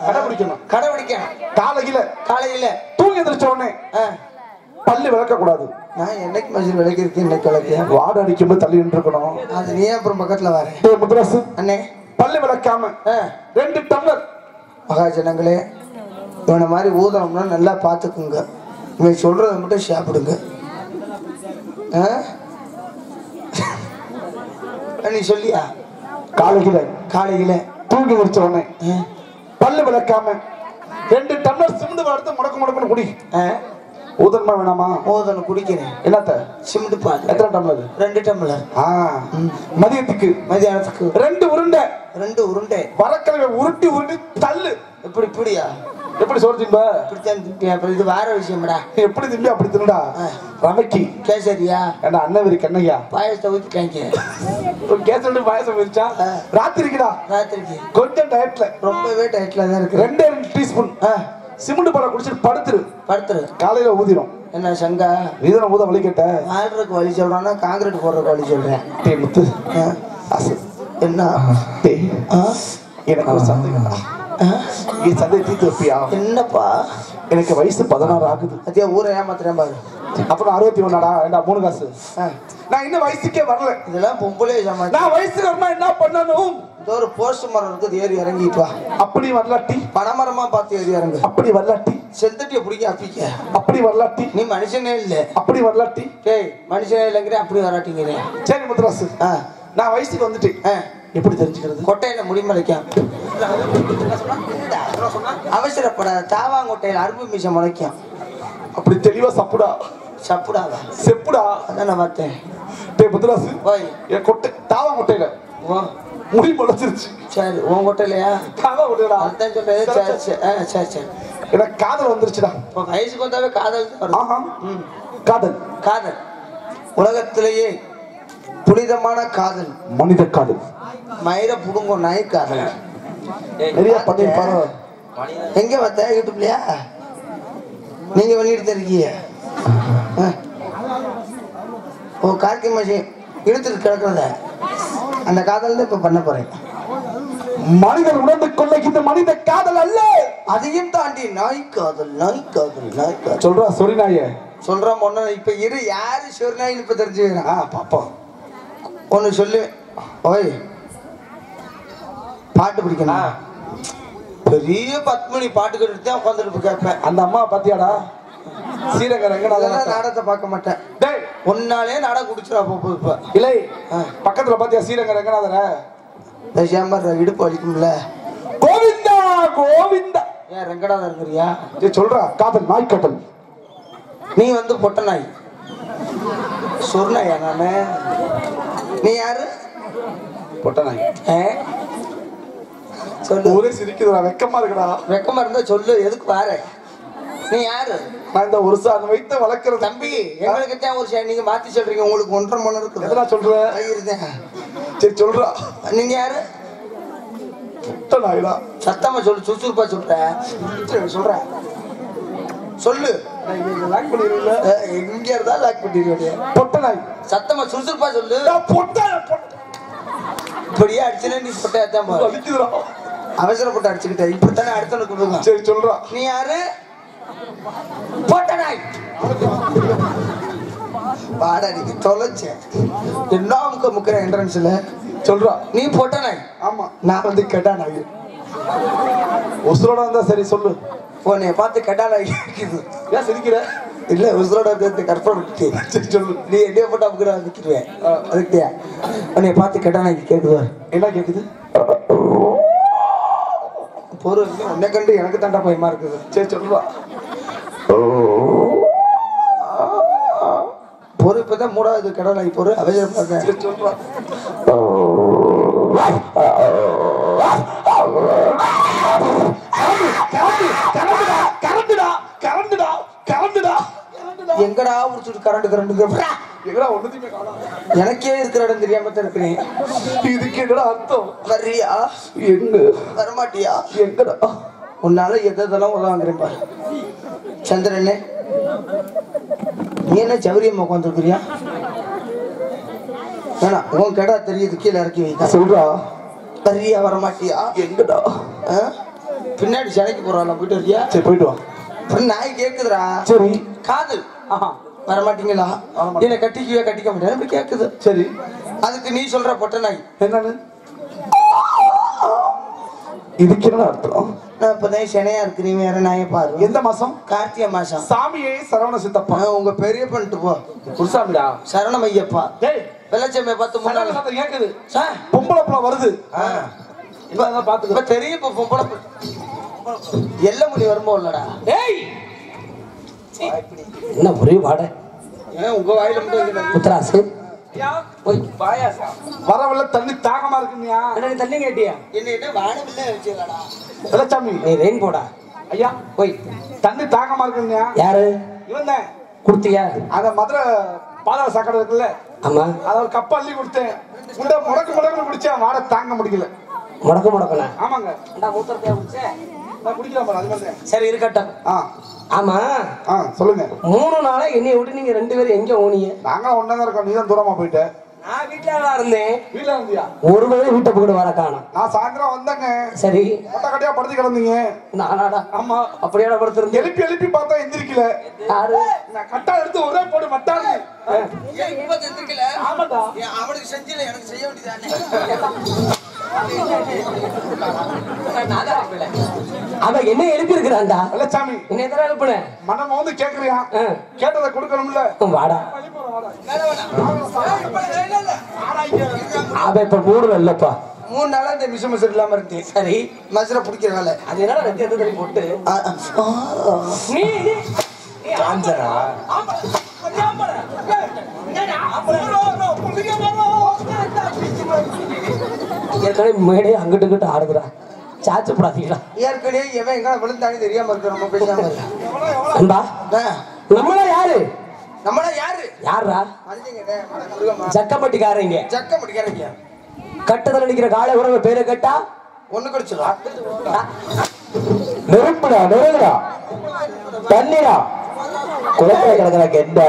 கடைபிடிக்கணும். காலையில தூங்கி எந்திரிச்ச உடனே பல்லு விளக்க கூடாது. நான் என்னைக்கு மனுஷன் விளக்கிருக்கு இன்னைக்கு விளக்க வாடை அடிக்கும்போது தள்ளி இருக்கணும். அது நீ அப்புறம் பக்கத்துல வரேன். முத்துராசு அண்ணே பல்லு விளக்காம 2 டம்ளர். மகாஜனங்களே இவனை மாதிரி ஊதணும்னா நல்லா பாத்துக்குங்க. இவன் சொல்றத மட்டும் சாப்பிடுங்க. நீ சொல்லியா? காலையில தூங்கி முடிச்ச உடனே பல்லு விளக்காம 2 டம்ளர் சிமெண்ட் எடுத்து முடக்கு குடி. ஊதனமா வேணாமா? ஊதன குடிக்கிறேன். என்னத்த? சிமெண்ட் பால். எத்தனை டம்ளர்? 2 டம்ளர். மதியத்துக்கு 2 உருண்டை. 2 உருண்டை வரக்கிழமை உருட்டி தள்ளு. இப்படியா? எப்படி சொல்றீங்க? இது வேற விஷயம்டா. எப்படி திம்பி அப்படி தின்னுடா. ரமைக்கு கேசரியா? ஏண்டா அண்ணன் கண்ணையா பாயசத்தை ஊத்தி காய்க்க. கேசரி பாயசம் வச்சா ராத்திரிக்குடா. ராத்திரிக்கு கொஞ்சம் டயட்ல ரொம்பவே டயட்ல தான் இருக்கு. 2 டீஸ்பூன் சிமெண்ட் பாலை குடிச்சிட்டு படுத்துரு. காலையில ஊதிரும். என்ன சங்கா நீதான் ஊத வழி கேட்ட? ஆடுறதுக்கு வழி சொல்றான்னா காங்கிரீட் போடுறதுக்கு வழி சொல்றேன். டேய் முத்து என்ன டேய் எனக்கு ஒரு சந்தேகம். சந்தேகம் தீர்த்து வைப்பியா? என்னப்பா? எனக்கு வயசு 16 ஆகுது. அதே ஊரை ஏமாத்துறேன் பாரு. அப்புறம் 61 ஏண்டா 3 காசு. நான் இன்னும் வயசுக்கே வரல. இதெல்லாம் பொம்பளே ஏமாத்து. நான் வயசுக்கு வரணும் என்ன பண்ணணும்? ஒரு போஸ்ட் மரம் இருக்குது ஏறி இறங்கிட்டு வா. அப்படி வரலாட்டி பனைமரமா பார்த்து ஏறி இறங்கு. அப்படி வரலாட்டி செந்தட்டியை பிடிக்க அப்பிக்க. அப்படி வரலாட்டி நீ மனுஷனே இல்ல. அப்படி வரலாட்டி டேய் மனுஷனே இல்லைங்கிற அப்படி வராட்டிங்க. சரி முத்துராசு நான் வயசுக்கு வந்துட்டேன். எப்படி தெரிஞ்சுக்கிறது? கொட்டையில முடிமலைக்கும். அவசரப்படாத. தாவாங்கொட்டையில அரும்பு மீச முளைக்கும். அப்படி தெளிவா சப்புடாவா செப்புடா. அதான் நான் பார்த்தேன். டேய் முத்துராசு போய் என் தாவாங்கொட்டையில முடி முளைச்சிருச்சு. சரி உன் கொட்டையிலையா? தாவாங்கொட்டையில அதான் சொல்றது. சரி எனக்கு காதல் வந்துருச்சுடா. வயசுக்கு வந்தாவே காதல். காதல் உலகத்திலேயே புனிதமான காதல் மனித காதல். மயிர புடுங்கும் நாய் காதல். நிறைய பண்ணிருப்பாரு. எங்க பார்த்த? யூடியூப்லயா? நீங்க வெளியிட்டு இருக்கீங்க. ஓ கார்த்திகை மாசி இழுத்துட்டு கிடக்குறத அந்த காதல் தான் இப்ப பண்ண போறேன். மனிதன் உணர்ந்து கொள்ள இந்த மனித காதல் அல்ல. அதையும் தாண்டி நாய் காதல் நாய் காதல் நாய் காதல் சொல்றா சொரி நாயே சொல்றான் பொண்ணு இப்ப இரு யாரு சொர்நாயின்னு இப்ப தெரிஞ்சுக்கிறேன் பாப்போம் ஒண்ணு சொல்லு ஓய் பாட்டு பிடிக்கணும் பெரிய 10 மணி பாட்டு கேட்டுட்டு தான் உட்காந்துட்டு கேட்பேன் அந்த அம்மா பாத்தியாடா சீரக ரங்கநாதன் நாடகத்தை பார்க்க மாட்டேன் டேய் ஒன்னாலே நாடகம் குடிச்சிடா போகுது இப்ப இல்லை பக்கத்துல பாத்தியா சீரக ரங்கநாதன இடுப்பு வலிக்கும்ல கோவிந்தா கோவிந்தா ஏன் ரங்கநாதன் இருக்கிறியா சொல்றா காதல் நாய் காதல் நீ வந்து பொட்ட நாய் சொர்நாயா நானு நீ யாரு பொட்ட நாய் சொல்லு ஒரே சிரிக்குதுடா வெக்கமா இருக்குடா வெக்கமா இருந்தா சொல்லு எதுக்கு வார நீ யாரு நான் இந்த ஒரு சார் வைத்த வளர்க்கிற தம்பி எங்களுக்கு தான் ஒரு நீங்க மாத்தி சொல்றீங்க உங்களுக்கு 1.5 மணி இருக்கு எதனா சொல்ற சரி சொல்றா நீங்க யாரு பொட்ட நாய்டா சத்தமா சொல்லு சுறுசுறுப்பா சொல்ற சொல்லு லாக் பண்ணிருல எங்க இருந்தா லாக் பண்ணிடுவீங்க பொட்ட நாய் சத்தமா சுறுசுறுப்பா சொல்லு பொட்ட இப்படியே அடிச்சுனா நீ பொட்டையாத்தான் வலிக்குதுடா அவசரப்பட்டு அடிச்சுக்கிட்ட இப்படித்தானே அடுத்தவனுக்கு சரி சொல்றா நீ யாரு பொட்ட நாய் பாடாடிக்கு தொலைச்சேன் என்ன முக்கிற என்ட்ரன்ஸ்ல சொல்றா நீ பொட்ட நாய் ஆமா நான் வந்து கெட்டா நாய் உசுரோட வந்தா சரி சொல்லு உன்னைய பார்த்து கெட்டா நாய் இருக்குது ஏன் சிரிக்கிற இல்ல உசுரோட வந்து கற்பனை சரி சொல்லு நீ என்ன போட்டா முக்கிற வந்துக்கிடுவேன் அதுக்கு உன்னைய பார்த்து கெட்டா நாய் கேக்குது என்ன கேக்குது பொருள் உன்னை கண்டு எனக்கு தாண்டா பயமா இருக்குது சரி சொல்றா பொருள் இப்பதான் 3வது கெட்டா நாய் பொருள் அவசரம் சரி சொல்றா எங்கடா முடிச்சுட்டு கரண்ட் எனக்கே இருக்கிற இடம் தெரியாம தான் இருக்கிறேன் இதுக்கு என்னடா அர்த்தம் வர்றியா எங்க வரமாட்டியா எங்கடா உன்னால எதெல்லாம் உதவாங்கிறேன் பாரு சந்திரனே நீ என்ன சௌரியமா உட்காந்துருக்கிறியா வேணா உன் கடா தெரியுது கீழே இறக்கி வைக்க சொல்றா வர்றியா வரமாட்டியா எங்கடா பின்னாடி சனைக்கு போறான் போயிட்டு வரியா சரி போயிட்டு வா நாய் கேக்குதுடா சரி காதல் வரமாட்டீங்களா என்ன கட்டிக்கவே கட்டிக்க முடியாது அப்படி கேக்குது சரி அதுக்கு நீ சொல்ற பொட்ட நாய் என்னன்னு இதுக்கு என்ன அர்த்தம் நான் இப்பதான் சென்னையா இருக்கிறீங்க வேற நாயை பாரு எந்த மாசம் கார்த்திகை மாசம் சாமியே சரவண சித்தப்பா உங்க பெரிய பண்ணிட்டு போ குருசாமிடா சரணம் ஐயப்பா டேய் வெள்ளச்செம்மை பார்த்து முன்னாடி சத்தம் கேக்குது சார் பொம்பளை புள்ள வருது இப்ப பாத்துக்க இப்ப தெரியும் இப்ப பொம்பளை எல்ல முடி வருமோ இல்லடா ஏய் என்ன ஒரே வாடை ஏன் உங்க வாயில மட்டும் முத்தராசு போய் பாயாசா வரவள்ள தண்ணி தாகமா இருக்குனியா என்ன தண்ணி கேட்டியா என்ன வானவில்ல வச்சிரடா வெள்ளச்சாமி நீ ரெயின் போடா ஐயா போய் தண்ணி தாகமா இருக்குனியா யாரு இவன் தான் குடுத்தியா அத மதுரை பாதாள சாக்கடை இருக்குல்ல ஆமா அத ஒரு கப்ப அள்ளி கொடுத்தேன் முண்டை முடக்கு குடிச்சேன் வாட தாங்க முடியல முடக்கணும் ஆமாங்க நான் குடிக்கலாம் பாரு அது மாதிரி சரி இருக்கட்டும் ஆமா சொல்லுங்க 3 நாளா என்னைய விட்டு நீங்க 2 பேரும் எங்க ஓனிய? நாங்க ஒண்ணா இருக்கோம், நீ தான் தூரமா போயிட்ட. நான் வீட்ல தான் இருந்தேன். வீட்ல இருந்தியா? ஒரு வேளை வீட்டை போட்டு வர காணோம். நான் சாயந்தரம் வந்தேங்க. சரி. கட்டியா படுத்து கிடந்தீங்க. நானாடா? ஆமா. அப்படியே படுத்திருந்தேன். எழுப்பி பார்த்தா எந்திரிக்கல. யாரு? நான் கட்டா எடுத்து ஒரே போடு மட்டானே. ஏன் இப்ப எந்திரிக்கல? ஆமாடா. அவனுக்கு செஞ்சல எனக்கு செய்ய வேண்டியதானே. அவன் என்ன எழுப்பி இருக்கிறான்டா? இல்ல சாமி, என்ன எத்தனை எழுப்புன? மனம் வந்து கேக்குறியா? கேட்டதை கொடுக்கணும்ல. வாடா. அவன் இப்ப மூடு இல்லப்பா. 3 நாளா இந்த மிஷம் இல்லாம இருந்தேன். சரி, மசர பிடிக்கிற வேலை. அது என்னடா ரெண்டு எடுத்து போட்டு நீ ஆஞ்சரா ஏற்கனவே மேடே அங்கிட்டு இங்கிட்டு ஆடுதுடா. சாச்சு போடாதீங்களா? ஏற்கனவே எவன் எங்க விழுந்தானே தெரியாம இருக்க நம்ம பேசாம அன்பா நம்மள யாரு? நம்மள யாரு? யாரா? ஜக்கப்பட்டிக்காரங்க. ஜக்க முடிக்காரங்க. கட்டத்துல நிக்கிற காலை உறவு பேரை கேட்டா ஒண்ணு கிடைச்சதா? நெருப்புடா, நெருங்குடா, தண்ணிடா, குளத்துல கிடக்குற கெண்ட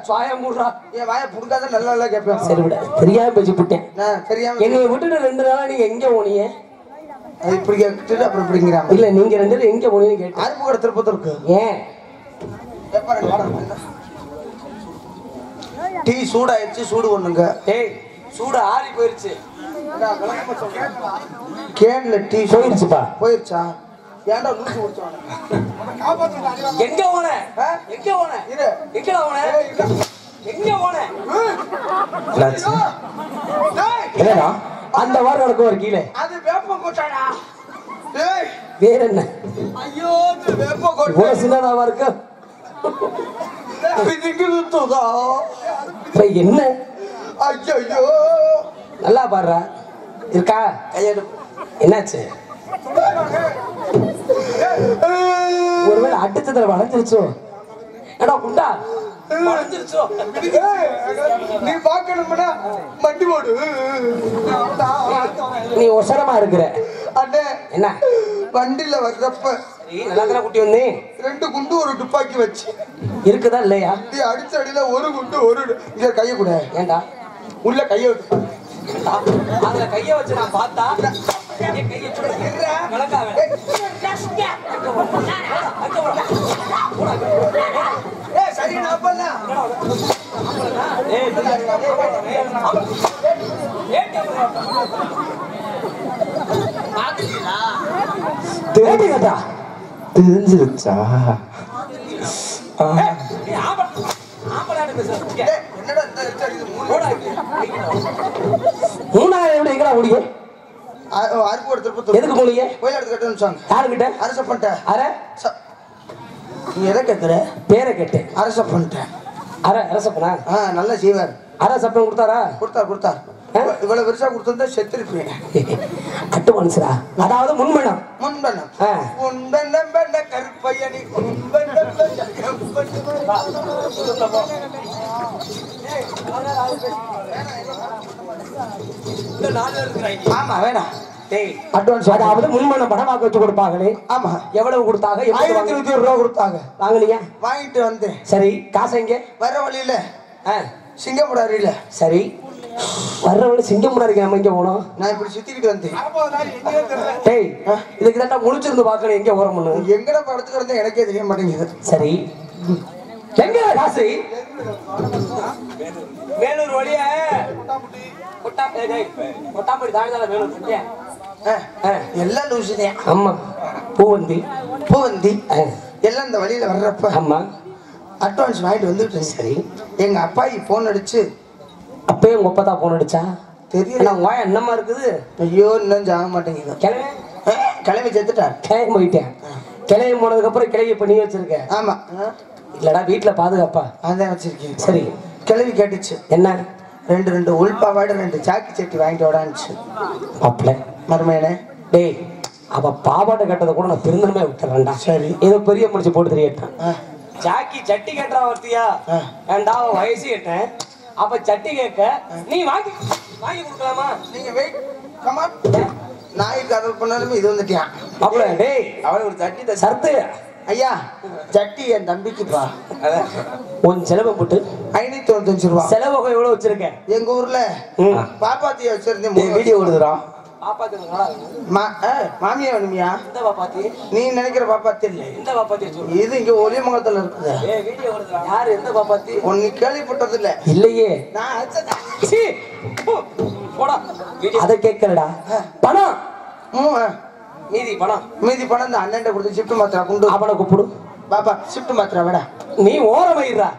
சாயம் மூடுறா. என் வாயை புடுக்காத நல்லா நல்லா கேட்பேன். சரி விட, தெரியாம பேசி புட்டேன். தெரியாம என்னைய விட்டுட்டு 2 நாளா நீங்க எங்க போனீங்க? அது இப்படி கேட்டுட்டு அப்புறம் இப்படிங்கிறாங்க. இல்ல நீங்க ரெண்டு பேரும் எங்க போனீங்க கேட்டு அருப்பு கூட திருப்பத்தூருக்கு. ஏன் டீ சூடாயிடுச்சு, சூடு ஒண்ணுங்க. ஏய் சூடு ஆறி போயிருச்சு. கேன்ல டீ போயிருச்சுப்பா. போயிருச்சா? ஏன்டா லூசு குடிச்சானே? எங்க போன? எங்க போன? இரு. எங்கடா போன? எங்க போன? என்னடா அந்த வாரம் நடக்கும் ஒரு கீழே. அது வேப்ப கோட்டாடா. டேய் வேற என்ன? ஐயோ இது வேப்ப கோட்டை. இவ்வளவு சின்னதாவா இருக்கு. பிதிக்குதுதா. இப்ப என்ன? ஐயோ நல்லா பாடுறா. இருக்கா? கையெடு. என்னாச்சு? ஒருவேளை அடிச்சதுல வளைஞ்சிருச்சோ? ஏடா குண்டா வளைஞ்சிருச்சோ? நீ பாக்கணும்னா மண்டி போடு. நீ ஒசரமா இருக்கிற. அண்ணே என்ன வண்டியில வர்றப்ப நல்லா தானே குட்டி வந்து 2 குண்டு ஒரு துப்பாக்கி வச்சு இருக்குதா இல்லையா? நீ அடிச்ச அடியில ஒரு குண்டு ஒரு இங்க கைய கூட ஏண்டா உள்ள கைய விட்டு அதுல கைய வச்சு நான் பார்த்தா கைய கலக்காவே. சரி நான் பண்ண தெரிஞ்சிருச்சா? என்னடா அருப்பு ஒரு திருப்பத்தூர் எதுக்கு மூலிகை கோயில் எடுத்து கட்டணும்னு சொன்னாங்க. யாருக்கிட்ட? அரச பண்ணிட்டேன். அர நீ எதை கேட்குற? பேரை கேட்டு அரச பண்ணிட்டேன். அரசப்பனா நல்லா செய்வார். அரசப்பன் கொடுத்தாரா? கொடுத்தார். இவ்வளவு பெருசா கொடுத்திருந்தா செத்துருப்பேன். கட்டு மனுஷரா. அதாவது முன்மணம். முன்பண்ணம் கருப்பையணி ஆமா வேணாம். அட்வான்ஸ் அதாவது முன்மணம் படமாக்க வச்சு கொடுப்பாங்களே. ஆமா. எவ்வளவு கொடுத்தாங்க? 1200 ரூபா கொடுத்தாங்க. வாங்கினீங்க? வாங்கிட்டு வந்தேன். சரி காசு எங்க? வர வழியில சிங்கப்பூர் அருவில. சரி வர்ற வழி சிங்கப்பூர் அருகே நம்ம எங்க போனோம்? நான் இப்படி சுத்திக்கிட்டு வந்தேன். டேய் இதுக்கு தான் முழிச்சிருந்து பார்க்கணும் எங்க ஓரம்னு. எங்கடா படுத்து கிடந்தா எனக்கே தெரிய மாட்டேங்குது. சரி எங்க காசு? வேலூர் வழியா கொட்டாம்படி தாண்டிதான் வேலூர். எல்லாம் லூசுதே. ஆமா பூவந்தி எல்லாம் இந்த வழியில வர்றப்ப ஆமா அட்வான்ஸ் வாங்கிட்டு வந்துட்டு. சரி எங்க அப்பாயி போன் அடிச்சு. அப்பயே உங்க அப்பா தான் போன் அடிச்சா? தெரியல. வாய் என்னமா இருக்குது? ஐயோ இன்னும் ஜாக மாட்டேங்குது. கிளம்பி செத்துட்டார். கிளம்பி போயிட்டேன். கிளம்பி போனதுக்கு அப்புறம் கிளம்பி பண்ணி வச்சிருக்க? ஆமா. இல்லடா வீட்டுல பாதுகாப்பா அதான் வச்சிருக்கேன். சரி கிளம்பி கேட்டுச்சு. என்ன? 2 உள்பாவாடு 2 சாக்கி சட்டி வாங்கிட்டு விடான்னுச்சு. மாப்பிள்ள மருமையனே. டேய் அவ பாவாட்டை கட்டதை கூட நான் திருந்தனமே விட்டுறேன்டா. சரி ஏதோ பெரிய முடிச்சு போட்டு தெரியட்டான். ஜாக்கி சட்டி கட்டுறா ஒருத்தியா? ஏண்டா வயசு கேட்டேன். அப்ப சட்டி கேட்க நீ வாங்கி கொடுக்கலாமா? நீங்க வெயிட் கமான். நாய் கதவு பண்ணாலுமே இது வந்துட்டியா? அப்பல டேய் அவன் ஒரு சட்டி சர்த்து. ஐயா சட்டி என் தம்பிக்குப்பா. உன் செலவை போட்டு 595 ரூபா. செலவு எவ்வளவு வச்சிருக்க? எங்க ஊர்ல பாப்பாத்திய வச்சிருந்தேன். வீடியோ கொடுக்குறோம். மாமியா வேணுமியா? நீ நினைக்கிற பாப்பாத்தி இல்ல. இது இங்க ஒலிமங்கலத்துல இருக்குது. யாரு எந்த பாப்பாத்தி? ஒன்னு கேள்விப்பட்டது இல்ல. இல்லையே. அதை கேட்கலடா. பணம் மீதி பணம் இந்த அண்ணன் கொடுத்து ஷிஃப்ட் மாத்திரா கொண்டு அவனை கூப்பிடு. பாப்பா ஷிஃப்ட் மாத்திரா வேடா. நீ ஓரமாயிடுறா.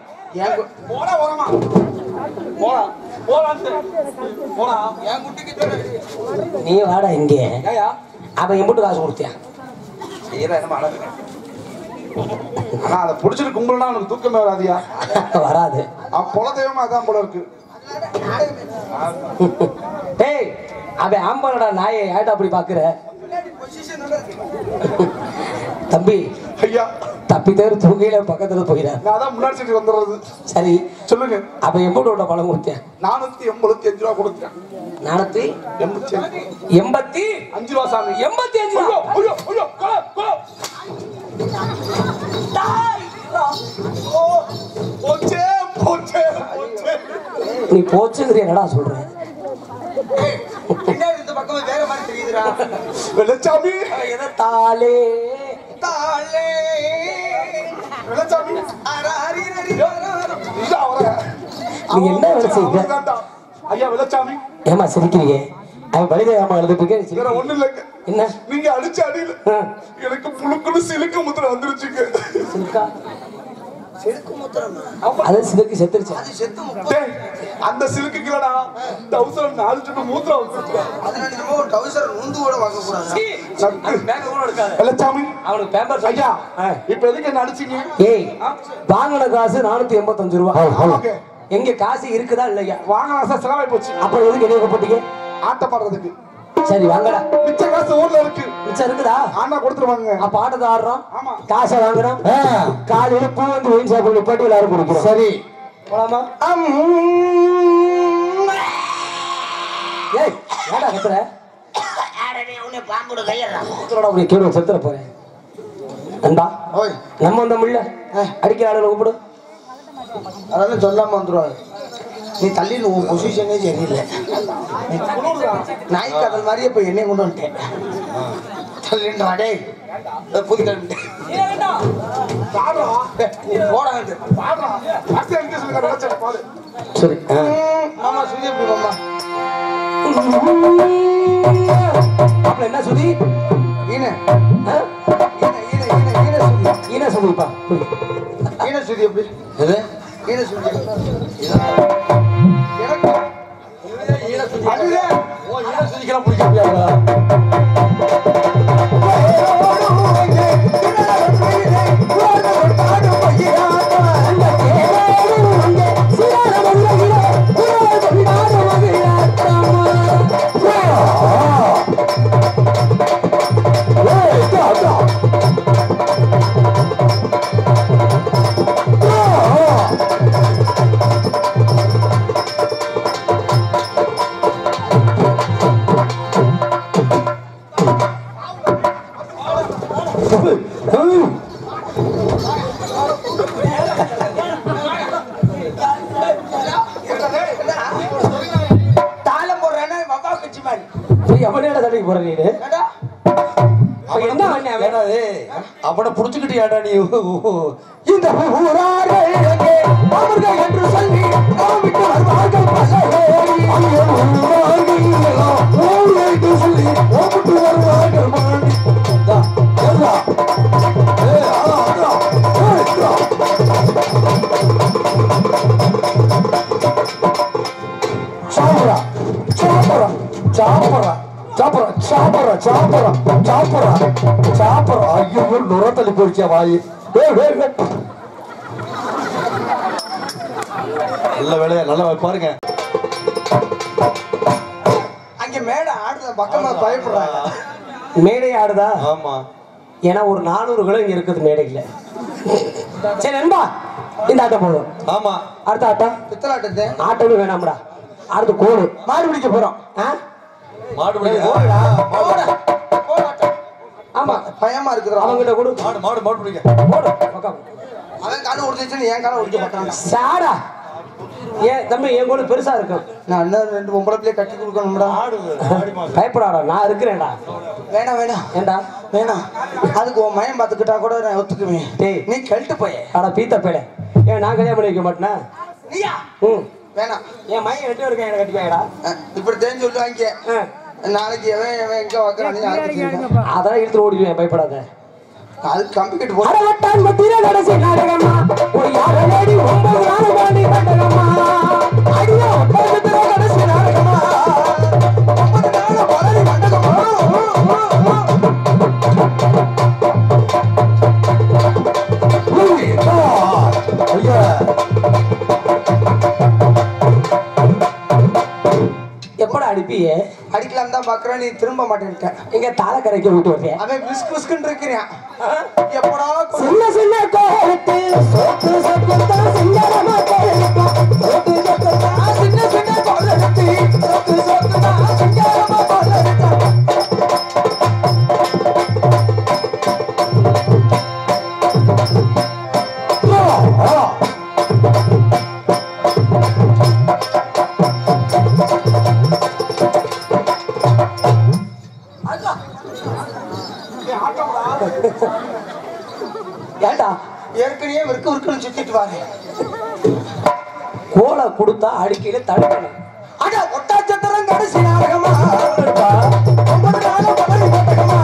நீ வாடா இங்க. அவன் எம்பிட்டு காசு கொடுத்தியா? அதை புடிச்சிட்டு கும்பல்னா உனக்கு தூக்கமே வராதியா? வராது. பொல தெய்வமா அதான் போல இருக்கு. டேய் அவன் ஆம்பளடா நாயை ஏடா அப்படி பாக்குற? தம்பி ஐயா தப்பி தவிர தூங்கில பக்கத்துல போயிடாரு. நான் அதான் முன்னாடி சீட்டு வந்துடுறது. சரி சொல்லுங்க. அப்ப எம்போட பணம் கொடுத்தேன்? 485 ரூபா கொடுத்தேன். 485 ரூபா சாமி. 85 ரூபா. ஐயோ ஐயோ கொலை கொலை. போச்சே போச்சே போச்சே. நீ போச்சுங்கற என்னடா சொல்ற? பின்னாடி இந்த பக்கம் வேற மாதிரி தெரியுது. வெள்ளச்சாமி எதை தாலே தாளே வெள்ளச்சாமி நீ என்ன வேலை செய்யுங்க ஐயா வெள்ளச்சாமி ஏமா சிரிக்கிறீங்க அவன் பலிதேவமா எழுதிட்டு வேற இருக்கேன் ஒண்ணு இல்லைங்க என்ன நீங்க அடிச்ச அடியில எனக்கு புழுக்குன்னு சிலுக்கு முத்திர வந்துருச்சுங்க சிலுக்கா செருக்கு முத்திரம் அது சிலுக்கு செத்துருச்சு அது செத்து டேய், அந்த சிலுக்கு இல்லடா டவுசர் 4 சுட்டு மூத்திரம் வந்துருச்சு அதுல நம்ம ஒரு டவுசர் நுந்து கூட வாங்க கூடாது வெள்ளச்சாமி அவனுக்கு பேம்பர் ஐயா இப்ப எதுக்கு என்ன அடிச்சீங்க ஏய் வாங்கின காசு 485 ரூபா ஓகே எங்க காசு இருக்குதா இல்லையா வாங்கின செலவாய் போச்சு அப்புறம் எதுக்கு என்ன போட்டீங்க ஆட்ட பாடுறதுக்கு சரி வாங்கடா மிச்ச காசு ஊர்ல இருக்கு மிச்சம் இருக்குதா ஆனா கொடுத்துருவாங்க அப்ப ஆட்டத்தை ஆடுறோம் ஆமா. காசை வாங்குறோம் காலையில பூ வந்து ஒயின் சாப்பிட நிப்பாட்டி எல்லாரும் குடிக்கிறோம் சரி போலாமா ஏய் ஏடா கத்துற உன்னை கேடு செத்துற போறேன் அன்பா ஓய் நம்ம வந்த முள்ள அடிக்கிற ஆளுல கூப்பிடு அதெல்லாம் சொல்லாம வந்துருவாங்க நீ தள்ளி உன் பொசிஷனே சரியில்லை நாய் கடல் மாதிரியே போய் என்னைய கொண்டு வந்துட்டேன் தள்ளின்றா டேய் புது கிளம்பிட்டேன் நீ போடாங்க சரி மாமா சுதி எப்படி மாமா அப்ப என்ன சுதி ஈன ஆ? ஈன சுதி என்ன சுதிப்பா ஈன சுதி எப்படி எது ஈன சுதி எனக்கு அதுவே ஓ ஈன சுதிக்கெல்லாம் பிடிக்க முடியாதா தாளம் போடுறேன்னா வவ்வா கட்சி மாதிரி எவனேட தடைக்கு போற நீ ஏண்டா? என்ன பண்ண வேணாது அவனை புடிச்சுக்கிட்டு ஏடா நீ இந்த ஊரார்கள் எங்கே அவர்கள் என்று சொல்லி நாம் விட்டு வருவார்கள் பலரேறி. அங்கே ஊரார்கள் எல்லாம் ஊர் என்று சொல்லி நாம் விட்டு வருவார்கள் மாண்டி. தா, ஏறா. அதா. ஏறா. சாப்பிடா சாப்பிடா சாப்பிடா சாப்பிடா சாப்பிடா சாப்பிடா சாப்பிடா சாப்பிடா ஐயோ நுர தள்ளி போயிடுச்சா வாய் நல்ல வேலையா நல்லா பாருங்க அங்க மேடை ஆடுற பக்கமா பயப்படுறாங்க மேடை ஆடுதா ஆமா ஏன்னா ஒரு 400 கிலோ இங்க இருக்குது மேடையில சரி நண்பா இந்த ஆட்டம் போதும் ஆமா அடுத்த ஆட்டம் பித்தலாட்டத்தை ஆட்டமே வேணாம்டா அடுத்து கோடு மாடு பிடிக்க போறோம் ஆ? மாடு பிடிக்க ஆமா பயமா இருக்குதுடா அவங்கிட்ட கொடு மாடு மாடு மாடு பிடிக்க போடு பக்கம் அவன் காலம் உடிச்சுன்னு என் காலம் உடிக்க மாட்டான் சாடா ஏன் தம்பி என் கூட பெருசா இருக்கும் நான் இன்னும் 2 பொம்பளை பிள்ளைய கட்டி கொடுக்கணும்டா ஆடு ஆடி மாடு பயப்படாடா நான் இருக்கிறேன்டா வேணாம் வேணாம் ஏண்டா வேணாம் அதுக்கு உன் மயம் பார்த்துக்கிட்டா கூட நான் ஒத்துக்குவேன் டேய். நீ கழட்டு போய ஆடா பீத்த பேட ஏன் நான் கல்யாணம் பண்ணி வைக்க மாட்டேனா நீயா ம் வேணாம் என் மையம் எட்டு இருக்கேன் எனக்கு கட்டிக்கடா இப்படி தெரிஞ்சு சொல்லுவாங்க நாளைக்கு எவன் எங்க வைக்கிறான்னு யாருக்கு தெரியும்? அதான் இழுத்து ஓடிடுவேன் பயப்படாத அது கம்பி கட்டு போ அரவட்டான் மத்திர நடசி நாடகமா ஒரு யார லேடி 9 நாள் பாடி நாடகமா அடியோ மத்திர நடசி நாடகமா 9 நாள் பலரி மண்டகமா ஐயா எப்படா அடிப்பியே அடிக்கலாம் தான் பாக்குறேன் நீ திரும்ப மாட்டேன்ட்ட எங்க தாள கரைக்க விட்டு வர்றியா அவன் விஸ்க் விஸ்குன்னு இருக்கிறான் எப்படா சின்ன சின்ன கோலத்து சோத்து சோத்து சிங்கரமா கோலத்து சோத்து சோத்து சின்ன சின்ன கோலத்து சோத்து சோத்து சிங்கரமா கோலத்து ஏண்டா ஏற்கனவே விற்குன்னு சுத்திட்டு வாரு. கோலை கொடுத்தா அடிக்கையில தடுக்கணும். அட ஒட்டாச்சத்திரம் கடைசி நாடகமா 9 நாள பதவி நாடகமா.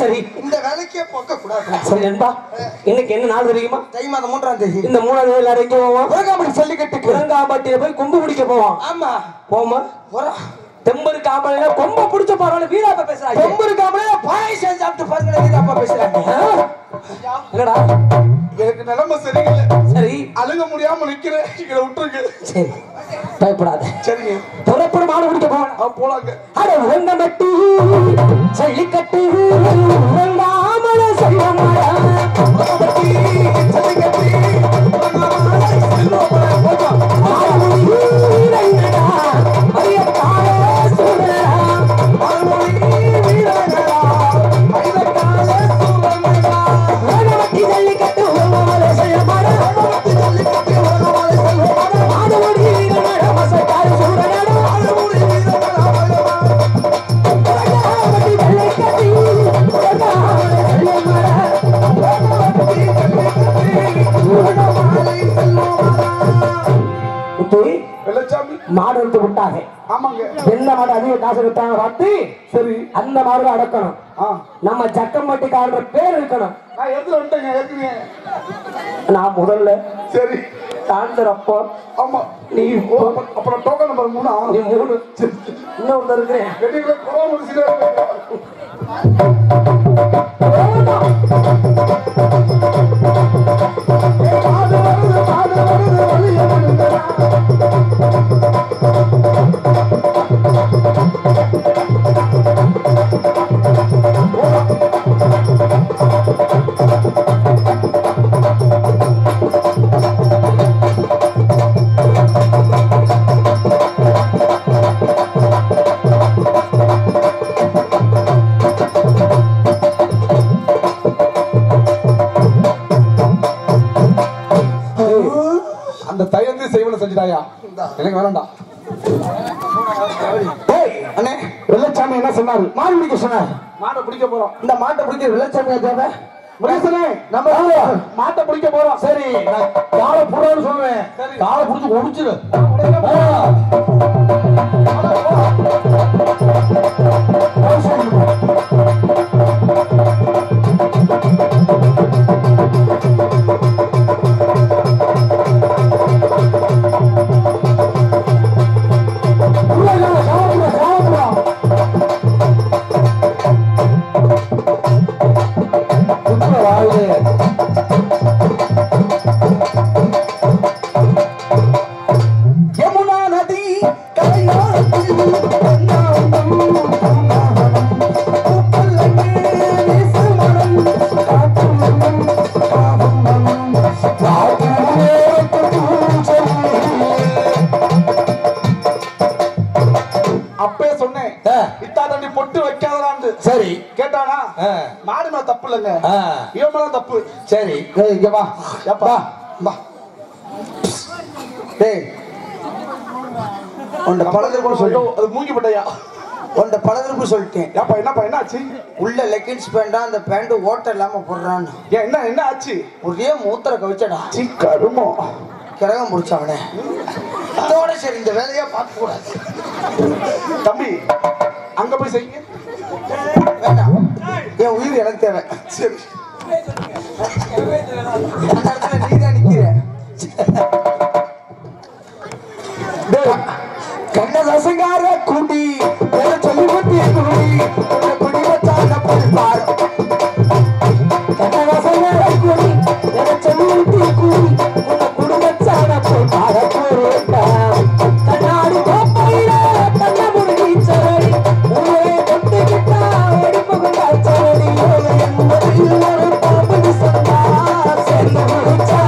சரி, இந்த வேலைக்கே போக்க கூடாது. சரி நண்பா, இன்னைக்கு என்ன நாள் தெரியுமா? தை மாதம் 3ஆம் தேதி. இந்த 3ஆம் தேதி எல்லாரும் எங்க போவோம்? உலகாம்பட்டி ஜல்லிக்கட்டுக்கு. உலகாம்பட்டியில போய் கொம்பு பிடிக்க போவோம். ஆமா போமா? தெம்பரு காமலையில கொம்ப பிடிச்ச பாருங்க. வீராப்பா பேசுறாங்க. தெம்பரு காமலையில பாயசம் சாப்பிட்டு பாருங்க. வீராப்பா பேசுறாங்க. என்னடா எனக்கு நிலைமை சரியில்லை. சரி, அழுக முடியாம நிக்கிறேன். இங்க விட்டுருக்கு. சரி, பயப்படாத. சரிங்க, புறப்படும் மாடு பிடிக்க போவோம். போலாங்க. அட உலகம்பட்டி ஜல்லிக்கட்டு உலகாமல செல்வமாடா. உலகம்பட்டி ஜல்லிக்கட்டு உலகாமல செல்வமாடா. ஆளுமொழி வீரனடா ஐயக்காலே சூரனடா. ஆளுமொழி வீரனடா ஐயக்காலே சூரனடா. உலகம்பட்டி ஜல்லிக்கட்டு உலகாமல செல்வமாடா. உலகம்பட்டி ஜல்லிக்கட்டு உலகாமல செல்வமாடா. ஆளுமொழி வீரனடா மசக்காலே சூரனடா. ஆளுமொழி வீரனடா உலகம்பட்டி ஜல்லிக்கட்டு உலகாமல செல்வமாடா. உலகம்பட்டி ஜல்லிக்கட்டு உலகாமல செல்வமாடா. போய் வெள்ளச்சாமி மாடு எடுத்து விட்டாங்க. ஆமாங்க. எந்த மாடு அதிக காசு விட்டாங்க பார்த்து சரி, அந்த மாடு அடக்கணும். நம்ம ஜக்கம்பட்டிக்காரர் பேர் இருக்கணும். நான் எடுத்து வந்துட்டேங்க. ஏற்கனவே நான் முதல்ல சரி தாண்டறப்போ ஆமா. நீ அப்புறம் டோக்கன் நம்பர் 3 நீ 3 இன்னொரு இருக்கிறேன். வெட்டிக்குள்ள கொரோனா முடிச்சுட்டு அந்த தயந்து செய்வன செஞ்சுட்டாயா? எனக்கு வேணாம்டா. அண்ணே வெள்ளச்சாமி என்ன சொன்னாரு? மாடு பிடிக்க சொன்னார். மாட்டை பிடிக்க போறோம். இந்த மாட்டை பிடிக்க வெள்ளச்சாமியா தேவை. முருகேசனே, நம்ம மாட்டை பிடிக்க போறோம். சரி, நான் காலை புறான்னு சொல்லுவேன். காலை புடிச்சு ஒடிச்சிரு. யமுனா நதி கரையோரத்தில் அப்பே சொன்னேன், இத்தா தண்ணி பொட்டு வைக்காதான்னு. சரி கேட்டானா? மாடு மேல தப்பு இல்லைங்க, இவன் மேல தப்பு. சரி இங்க வா. எப்பா வா. டேய் உண்ட பலதரப்பு சொல்லு. அது மூங்கி பட்டையா? உண்ட பலதரப்பு சொல்லிட்டேன். ஏப்பா என்னப்பா என்ன ஆச்சு? உள்ள லெக்கின்ஸ் பேண்டா அந்த பேண்ட் ஓட்ட இல்லாம போடுறான்னு ஏன் என்ன ஆச்சு? ஒரே மூத்திர கவிச்சடா. சீ கருமோ. கிரகம் முடிச்சவனே. அதோட சரி இந்த வேலையா பார்க்க கூடாது. தம்பி அங்க போய் செய்யுங்க. வேண்டாம், என் உயிர் எனக்கு தேவை. சரி, அந்த இடத்துல நீதான் நிக்கிற. கண்ணதாசங்கார குடி சொல்லி பத்திய குடி குடி வச்சாங்க பாரு. கண்ணதாசங்கார குடி சொல்லி பத்திய குடி குடி வச்சாங்க பாரு. கண்ணாடி கோப்பையில கண்ண முடி சரடி ஊரே கொண்டுகிட்டா ஓடி போகுங்க சரடி. என்பதில் ஒரு பாம்பு சொன்னா சேர்ந்து முடிச்சா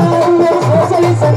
ஒரு சோசலிசம்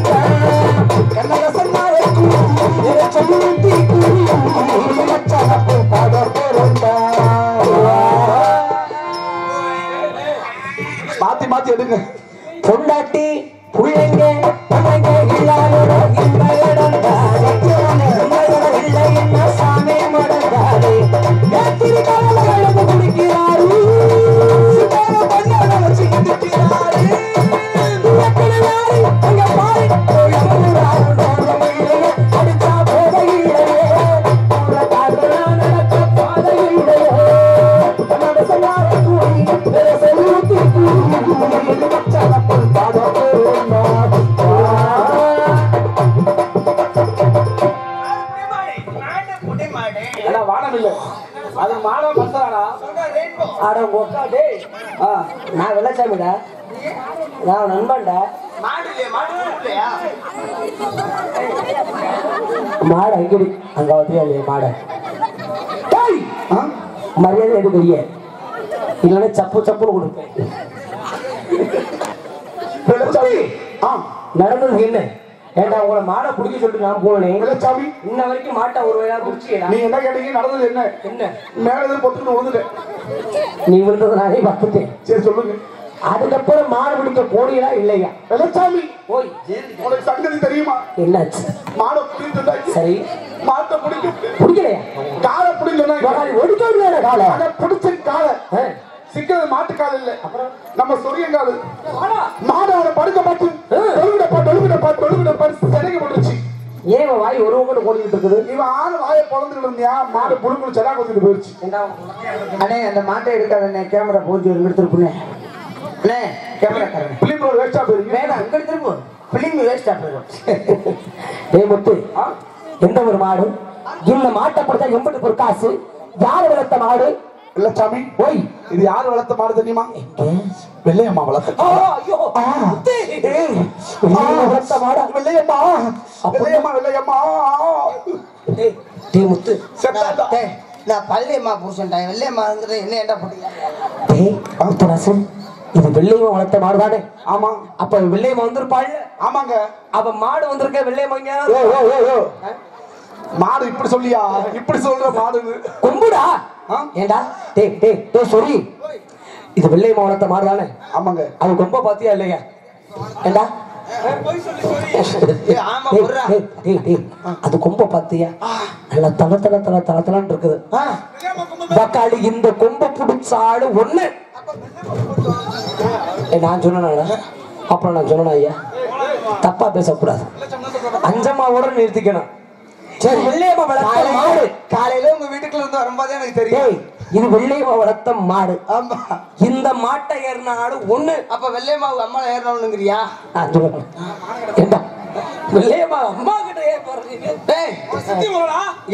ஆட உங்க டேய் நான் வெள்ளச்சாமிடா நான் நண்பன்டா மாடு அங்கடி அங்க வத்தியா இல்லையா மாட மரியாதை எடுக்கிறிய இல்லைன்னா சப்பு சப்புன்னு கொடுப்பேன் நடந்தது என்ன ஏண்டா உங்களை மாடை பிடிக்க சொல்லிட்டு நான் போனேன் இன்ன வரைக்கும் மாட்டை ஒரு வேளா பிடிச்சிடா நீ என்ன கேட்டீங்க நடந்தது என்ன என்ன மேல எதுவும் பொத்துட்டு விழுந்துட்டேன் நீ விழுந்தது நானே பார்த்துட்டேன் சரி சொல்லுங்க அதுக்கப்புறம் மாடு பிடிக்க போனீங்களா இல்லையா வெள்ளச்சாமி போய் உனக்கு சங்கதி தெரியுமா என்னாச்சு மாடை பிடிச்சிருந்தாச்சு சரி மாட்டை பிடிக்க பிடிக்கலையா காலை பிடிக்கணும் ஒடுக்க காலை அதை பிடிச்ச காலை சிக்கிறது மாட்டுக்கால் இல்ல நம்ம சொரியங்கால் மாடு அவனை படுக்க பார்த்து தொழுகிடப்பா சிறைக்கு போட்டுருச்சு ஏன் வாய் ஒரு கூட ஓடிக்கிட்டு இருக்குது இவன் ஆறு வாயை பொழந்துட்டு இருந்தியா மாடு புழுக்குள் செலா கொத்துட்டு போயிடுச்சு அண்ணே அந்த மாட்டை எடுக்காத கேமரா போச்சு எடுத்துருப்புண்ணே அண்ணே கேமரா காரன் பிலிம் ஒரு வேஸ்டா போயிருக்கு வேணாம் அங்க எடுத்துருப்போ பிலிம் வேஸ்டா போயிடும் ஏய் முத்து எந்த ஒரு மாடு இந்த மாட்டை கொடுத்தா எம்பிட்டு ஒரு காசு யார் வளர்த்த மாடு வெள்ளச்சாமி ஓய் இது யாரு வளர்த்த மாடு தெரியுமா வெள்ளையம்மா வளர்த்த வளர்த்த மாடா வெள்ளையம்மா வெள்ளையம்மா வெள்ளையம்மா டேய் முத்து செத்தாண்டா நான் பள்ளியம்மா பூசண்டா வெள்ளையம்மாங்கிறது என்ன ஏண்டா போட்டீங்க டேய் முத்துராசன் இது வெள்ளையம்மா வளர்த்த மாடு தானே ஆமா அப்ப வெள்ளையம்மா வந்திருப்பாள் ஆமாங்க அப்ப மாடு வந்திருக்க வெள்ளையம்மா மாடு இப்படி சொல்லியா இப்படி சொல்ற மாடு கொம்புடா ஏண்டா டேய் டேய் டேய் சொல்லி இது வெள்ளையம்மா வளர்த்த மாடு தானே ஆமாங்க அது கொம்ப பாத்தியா இல்லையா ஏண்டா அது கொம்ப பாத்தியா நல்லா தளத்தலான்னு இருக்குது தக்காளி இந்த கொம்ப புடிச்சாடு ஒண்ணு நான் சொன்னேன் அப்புறம் நான் சொன்னேன் ஐயா தப்பா பேசக்கூடாது அஞ்சம்மாவோட நிறுத்திக்கணும் சரி வெள்ளையம்மா வளர்த்த மாடு காலையில உங்க வீட்டுக்குள்ள இருந்து வரும்போதே எனக்கு தெரியும் இது வெள்ளையம்மா வளர்த்த மாடு ஆமா இந்த மாட்டை ஏறின ஆடு ஒண்ணு அப்ப வெள்ளையம்மாவுக்கு அம்மா ஏறணும்ங்கிறியா ஏண்டா வெள்ளையம்மா அம்மா கிட்ட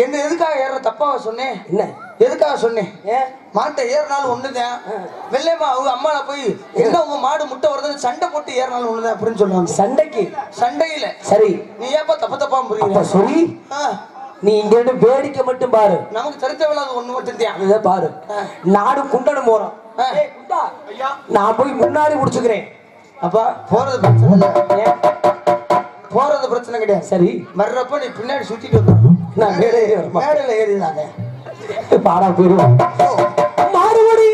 என்ன எதுக்காக ஏற தப்பாவ சொன்னேன் என்ன எதுக்காக சொன்னேன் மாட்டை ஏறினாலும் ஒண்ணுதான் வெள்ளையம்மா அவங்க அம்மால போய் என்ன உங்க மாடு முட்டை வருதுன்னு சண்டை போட்டு ஏறினாலும் ஒண்ணுதான் அப்படின்னு சொல்லுவாங்க சண்டைக்கு சண்டையில சரி நீ ஏப்பா தப்பா புரியுது சொல்லி நீ இங்க இருந்து வேடிக்கை மட்டும் பாரு நமக்கு தெரிஞ்ச விழாது ஒண்ணு மட்டும் தான் பாரு நாடு குண்டனும் போறோம் நான் போய் முன்னாடி முடிச்சுக்கிறேன் அப்பா போறது பிரச்சனை இல்லை போறது பிரச்சனை கிடையாது சரி வர்றப்ப நீ பின்னாடி சுத்திட்டு வந்துடணும் நான் மேடையில ஏறிடாத பாடா போயிருவோம் மாறுபடி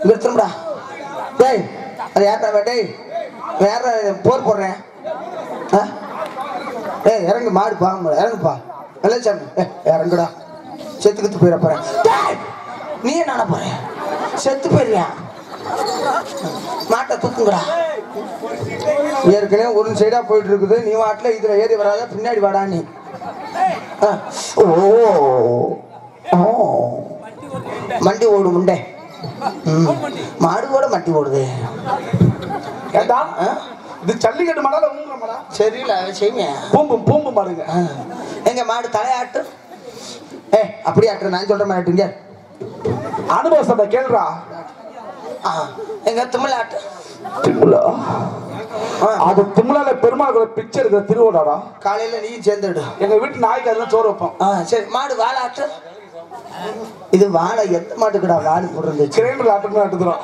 அங்க திரும்புடா டேய் அது யாரா டேய் வேற போர் போடுறேன் ஏய் இறங்கு மாடு பாங்க இறங்குப்பா வெள்ளச்சாமி இறங்குடா செத்துக்கிட்டு போயிட போறேன் நீ என்ன போற செத்து போயிருவியா மாட்டை தூக்குங்கடா ஏற்கனவே ஒரு சைடா போயிட்டு இருக்குது நீ வாட்டில் இதுல ஏறி வராத பின்னாடி வாடா நீ மண்டி ஓடு முண்டே மாடு கூட மண்டி ஓடுது ஏண்டா இது ஜல்லிக்கட்டு மாடா ஊங்குற மாடா சரியில்ல செய்யுங்க பூம்பு மாடுங்க எங்க மாடு தலையாட்டு அப்படி ஆட்டு நான் சொல்ற மாதிரி ஆட்டுங்க அனுபவத்தை கேள்றா எங்க திமிழாட்டு திமுலா அது திமுலால பெருமாள் பிச்சை இருக்கிற திருவோடாடா காலையில நீ சேர்ந்துடு எங்க வீட்டு நாய்க்கு அதெல்லாம் சோறு வைப்போம் சரி மாடு வாழாட்டு இது வாழை எந்த மாட்டுக்குடா வாழை போடுறது கிரைண்டர் ஆட்டுன்னு ஆட்டுதுறோம்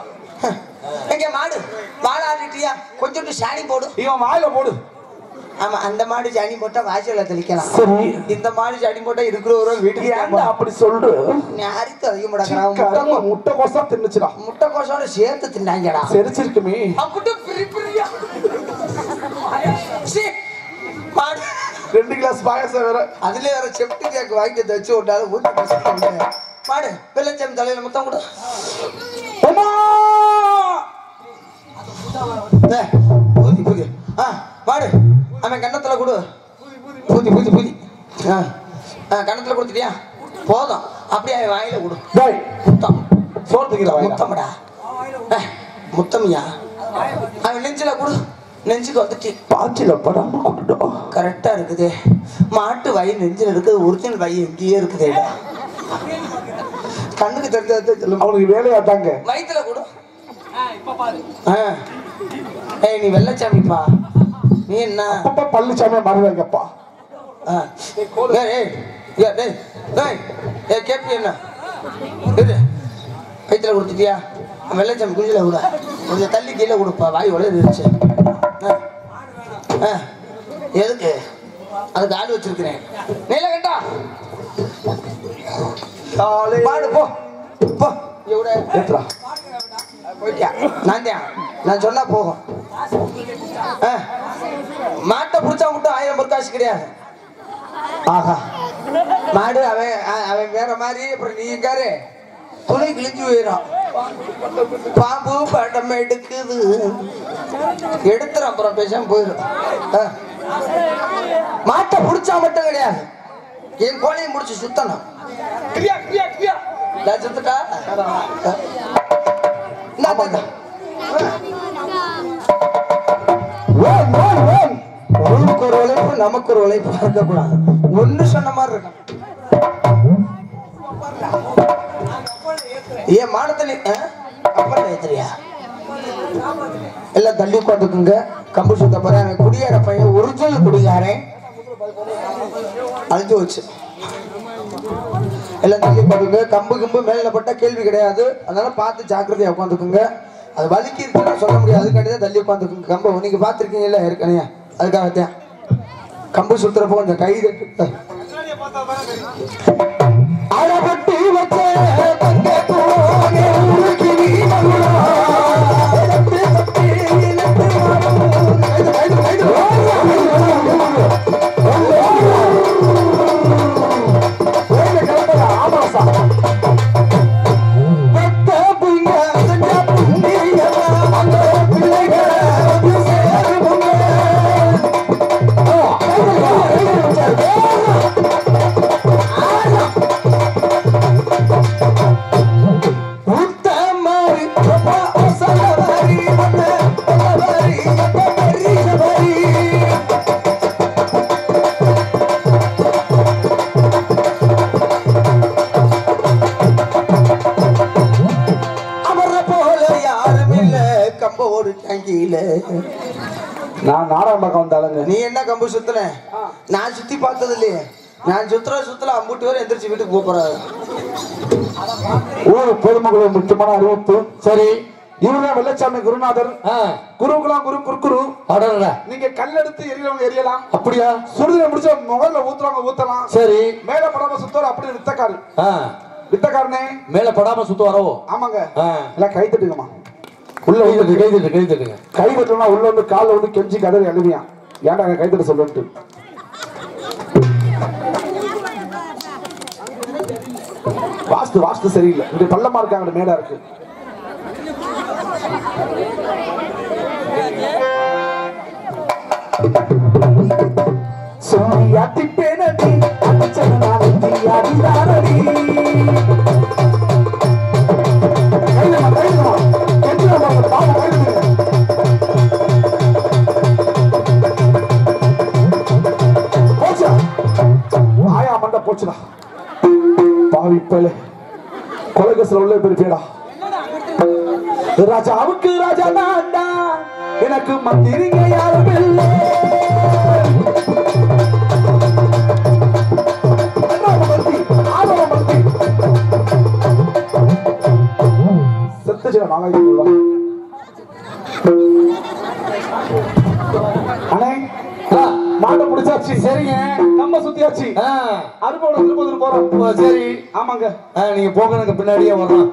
எங்க மாடு வாழை ஆட்டிட்டியா கொஞ்சோண்டு சாணி போடு இவன் வாயில போடு ஆமா அந்த மாடு சாணி போட்டா வாசல்ல தெளிக்கலாம் சரி இந்த மாடு சாணி போட்டா இருக்கிற வீட்டுக்கு அப்படி சொல்ற நீ அரித்து அதிக மாட்டாங்க முட்டை கோசம் தின்னுச்சுடா முட்டை கோசோட சேர்த்து தின்னாங்கடா செரிச்சிருக்குமே மாடு 2 கிளாஸ் பாயாசம் வேற. அதுல வேற செப்டி கேக் வாங்கிட்டு தச்சு விட்டாரு ஊத்தி பசிக்க மாடு வெள்ளச்சம் தலையில முத்தம் கொடு அம்மா பூதி பூதி மாடு அவன் கண்ணத்துல கொடு பூதி பூதி பூதி கண்ணத்துல கொடுத்துட்டியா போதும் அப்படியே அவன் வாயில கொடு முத்தம் சோத்துக்கிற முத்தம்டா முத்தம்யா அவன் நெஞ்சில கொடு நெஞ்சுக்கு வந்துட்டு பாச்சில படாம கொண்டுட்டோம். கரெக்டா இருக்குது மாட்டு வாய் நெஞ்சில் இருக்குது ஒரிஜினல் வாய் எங்கேயே இருக்குதேடா கண்ணுக்கு தெரிஞ்சதை சொல்லுங்க அவனுக்கு வேலையாட்டாங்க. வயிற்றுல கூட ஏய் நீ வெள்ளச்சாமிப்பா நீ என்ன அப்பா பள்ளிச்சாமியா மாறுவாங்கப்பா. கேப்பி என்ன வயிற்றுல கொடுத்துட்டியா வெள்ளச்சாமி குஞ்சில கூட கொஞ்சம் தள்ளி கீழே கொடுப்பா வாய் உடையிருச்சு எதுக்கு அதுக்கு ஆள் வச்சிருக்கிறேன் நீலகண்டா பாடு போ போ ஏத்ரா போயிட்டியா நான் சொன்னா போகும் மாட்டை பிடிச்சா மட்டும் 1000 பொற்காசு கிடையாது. ஆஹா மாடு அவன் வேற மாதிரி அப்புறம் நீ இருக்காரு துணை கிழிஞ்சு போயிடும் பாம்பு படம் எடுக்குது எடுத்துற அப்புறம் பேசாம போயிடும். மாட்டை பிடிச்சா மட்டும் கிடையாது என் கோழியும் முடிச்சு சுத்தணும் சுத்தட்டா ஒரு உழைப்பு நமக்கு ஒரு உழைப்பு இருக்கக்கூடாது ஒண்ணு சொன்ன மாதிரி இருக்கும். ஏன் மானத்தனி அப்பா ஏத்துறியா எல்லாம் தள்ளி உட்காந்துக்குங்க. கம்பு சுத்த போறேன் குடியார பையன் ஒரிஜினல் குடிகாரன் அழிஞ்சு வச்சு எல்லாம் தள்ளி உட்காந்துங்க. கம்பு கம்பு மேல பட்டா கேள்வி கிடையாது அதனால பார்த்து ஜாக்கிரதையா உட்காந்துக்குங்க. அது வலிக்கு இருக்குன்னு சொல்ல முடியாது அதுக்காண்டிதான் தள்ளி உட்காந்துக்குங்க. கம்பு நீங்க பாத்திருக்கீங்கல்ல ஏற்கனவே அதுக்காகத்தான் கம்பு சுத்துறப்போ கொஞ்சம் கை அடப்பட்டு வச்ச நான் நாடகம் பார்க்க வந்தாலுங்க. நீ என்ன கம்பு சுத்துன நான் சுத்தி பார்த்தது இல்லையே. நான் சுத்துல அம்பூட்டி வரை எந்திரிச்சு வீட்டுக்கு போறாரு. ஊர் பொதுமக்களுக்கு முக்கியமான அறிவிப்பு. சரி இவருதான் வெள்ளச்சாமி குருநாதர். குருக்குலாம் குரு குறுக்குரு நீங்க கல்லெடுத்து எரியவங்க எரியலாம். அப்படியா? சுடுதலை முடிச்ச முகல்ல ஊத்துறவங்க ஊத்தலாம். சரி மேல படாம சுத்தவர் அப்படி வித்தக்காரு வித்தக்காரனே மேல படாம சுத்துவாரோ? ஆமாங்க. எல்லாம் கை தட்டுங்கம்மா. உள்ள வந்து கை தட்டுங்க. கை தட்டுனா உள்ள வந்து கால வந்து கெஞ்சி கதறி அழுவியா ஏன்டா கை தட்ட சொல்லிட்டு வாஸ்து சரியில்லை. இந்த பள்ளமா இருக்காங்க மேடா இருக்கு. சோனியாத்தி பேனடி அச்சனாவதி யாரிதாரடி கைதமா கெஞ்சமா பாவ கைது போச்சா ஆயா மண்ட போச்சுடா பாவி பேலே கொலைகஸ்ல உள்ள பெரியடா ராஜாவுக்கு ராஜா நான்டா எனக்கு மந்திரிங்க யாரும் இல்லை. மாட்டை பிடிச்சாச்சு. சரிங்க கம்ப சுத்தியாச்சு. அறுபோட திருப்பதி போறோம். சரி ஆமாங்க. நீங்க போகிறதுக்கு பின்னாடியே வரலாம்.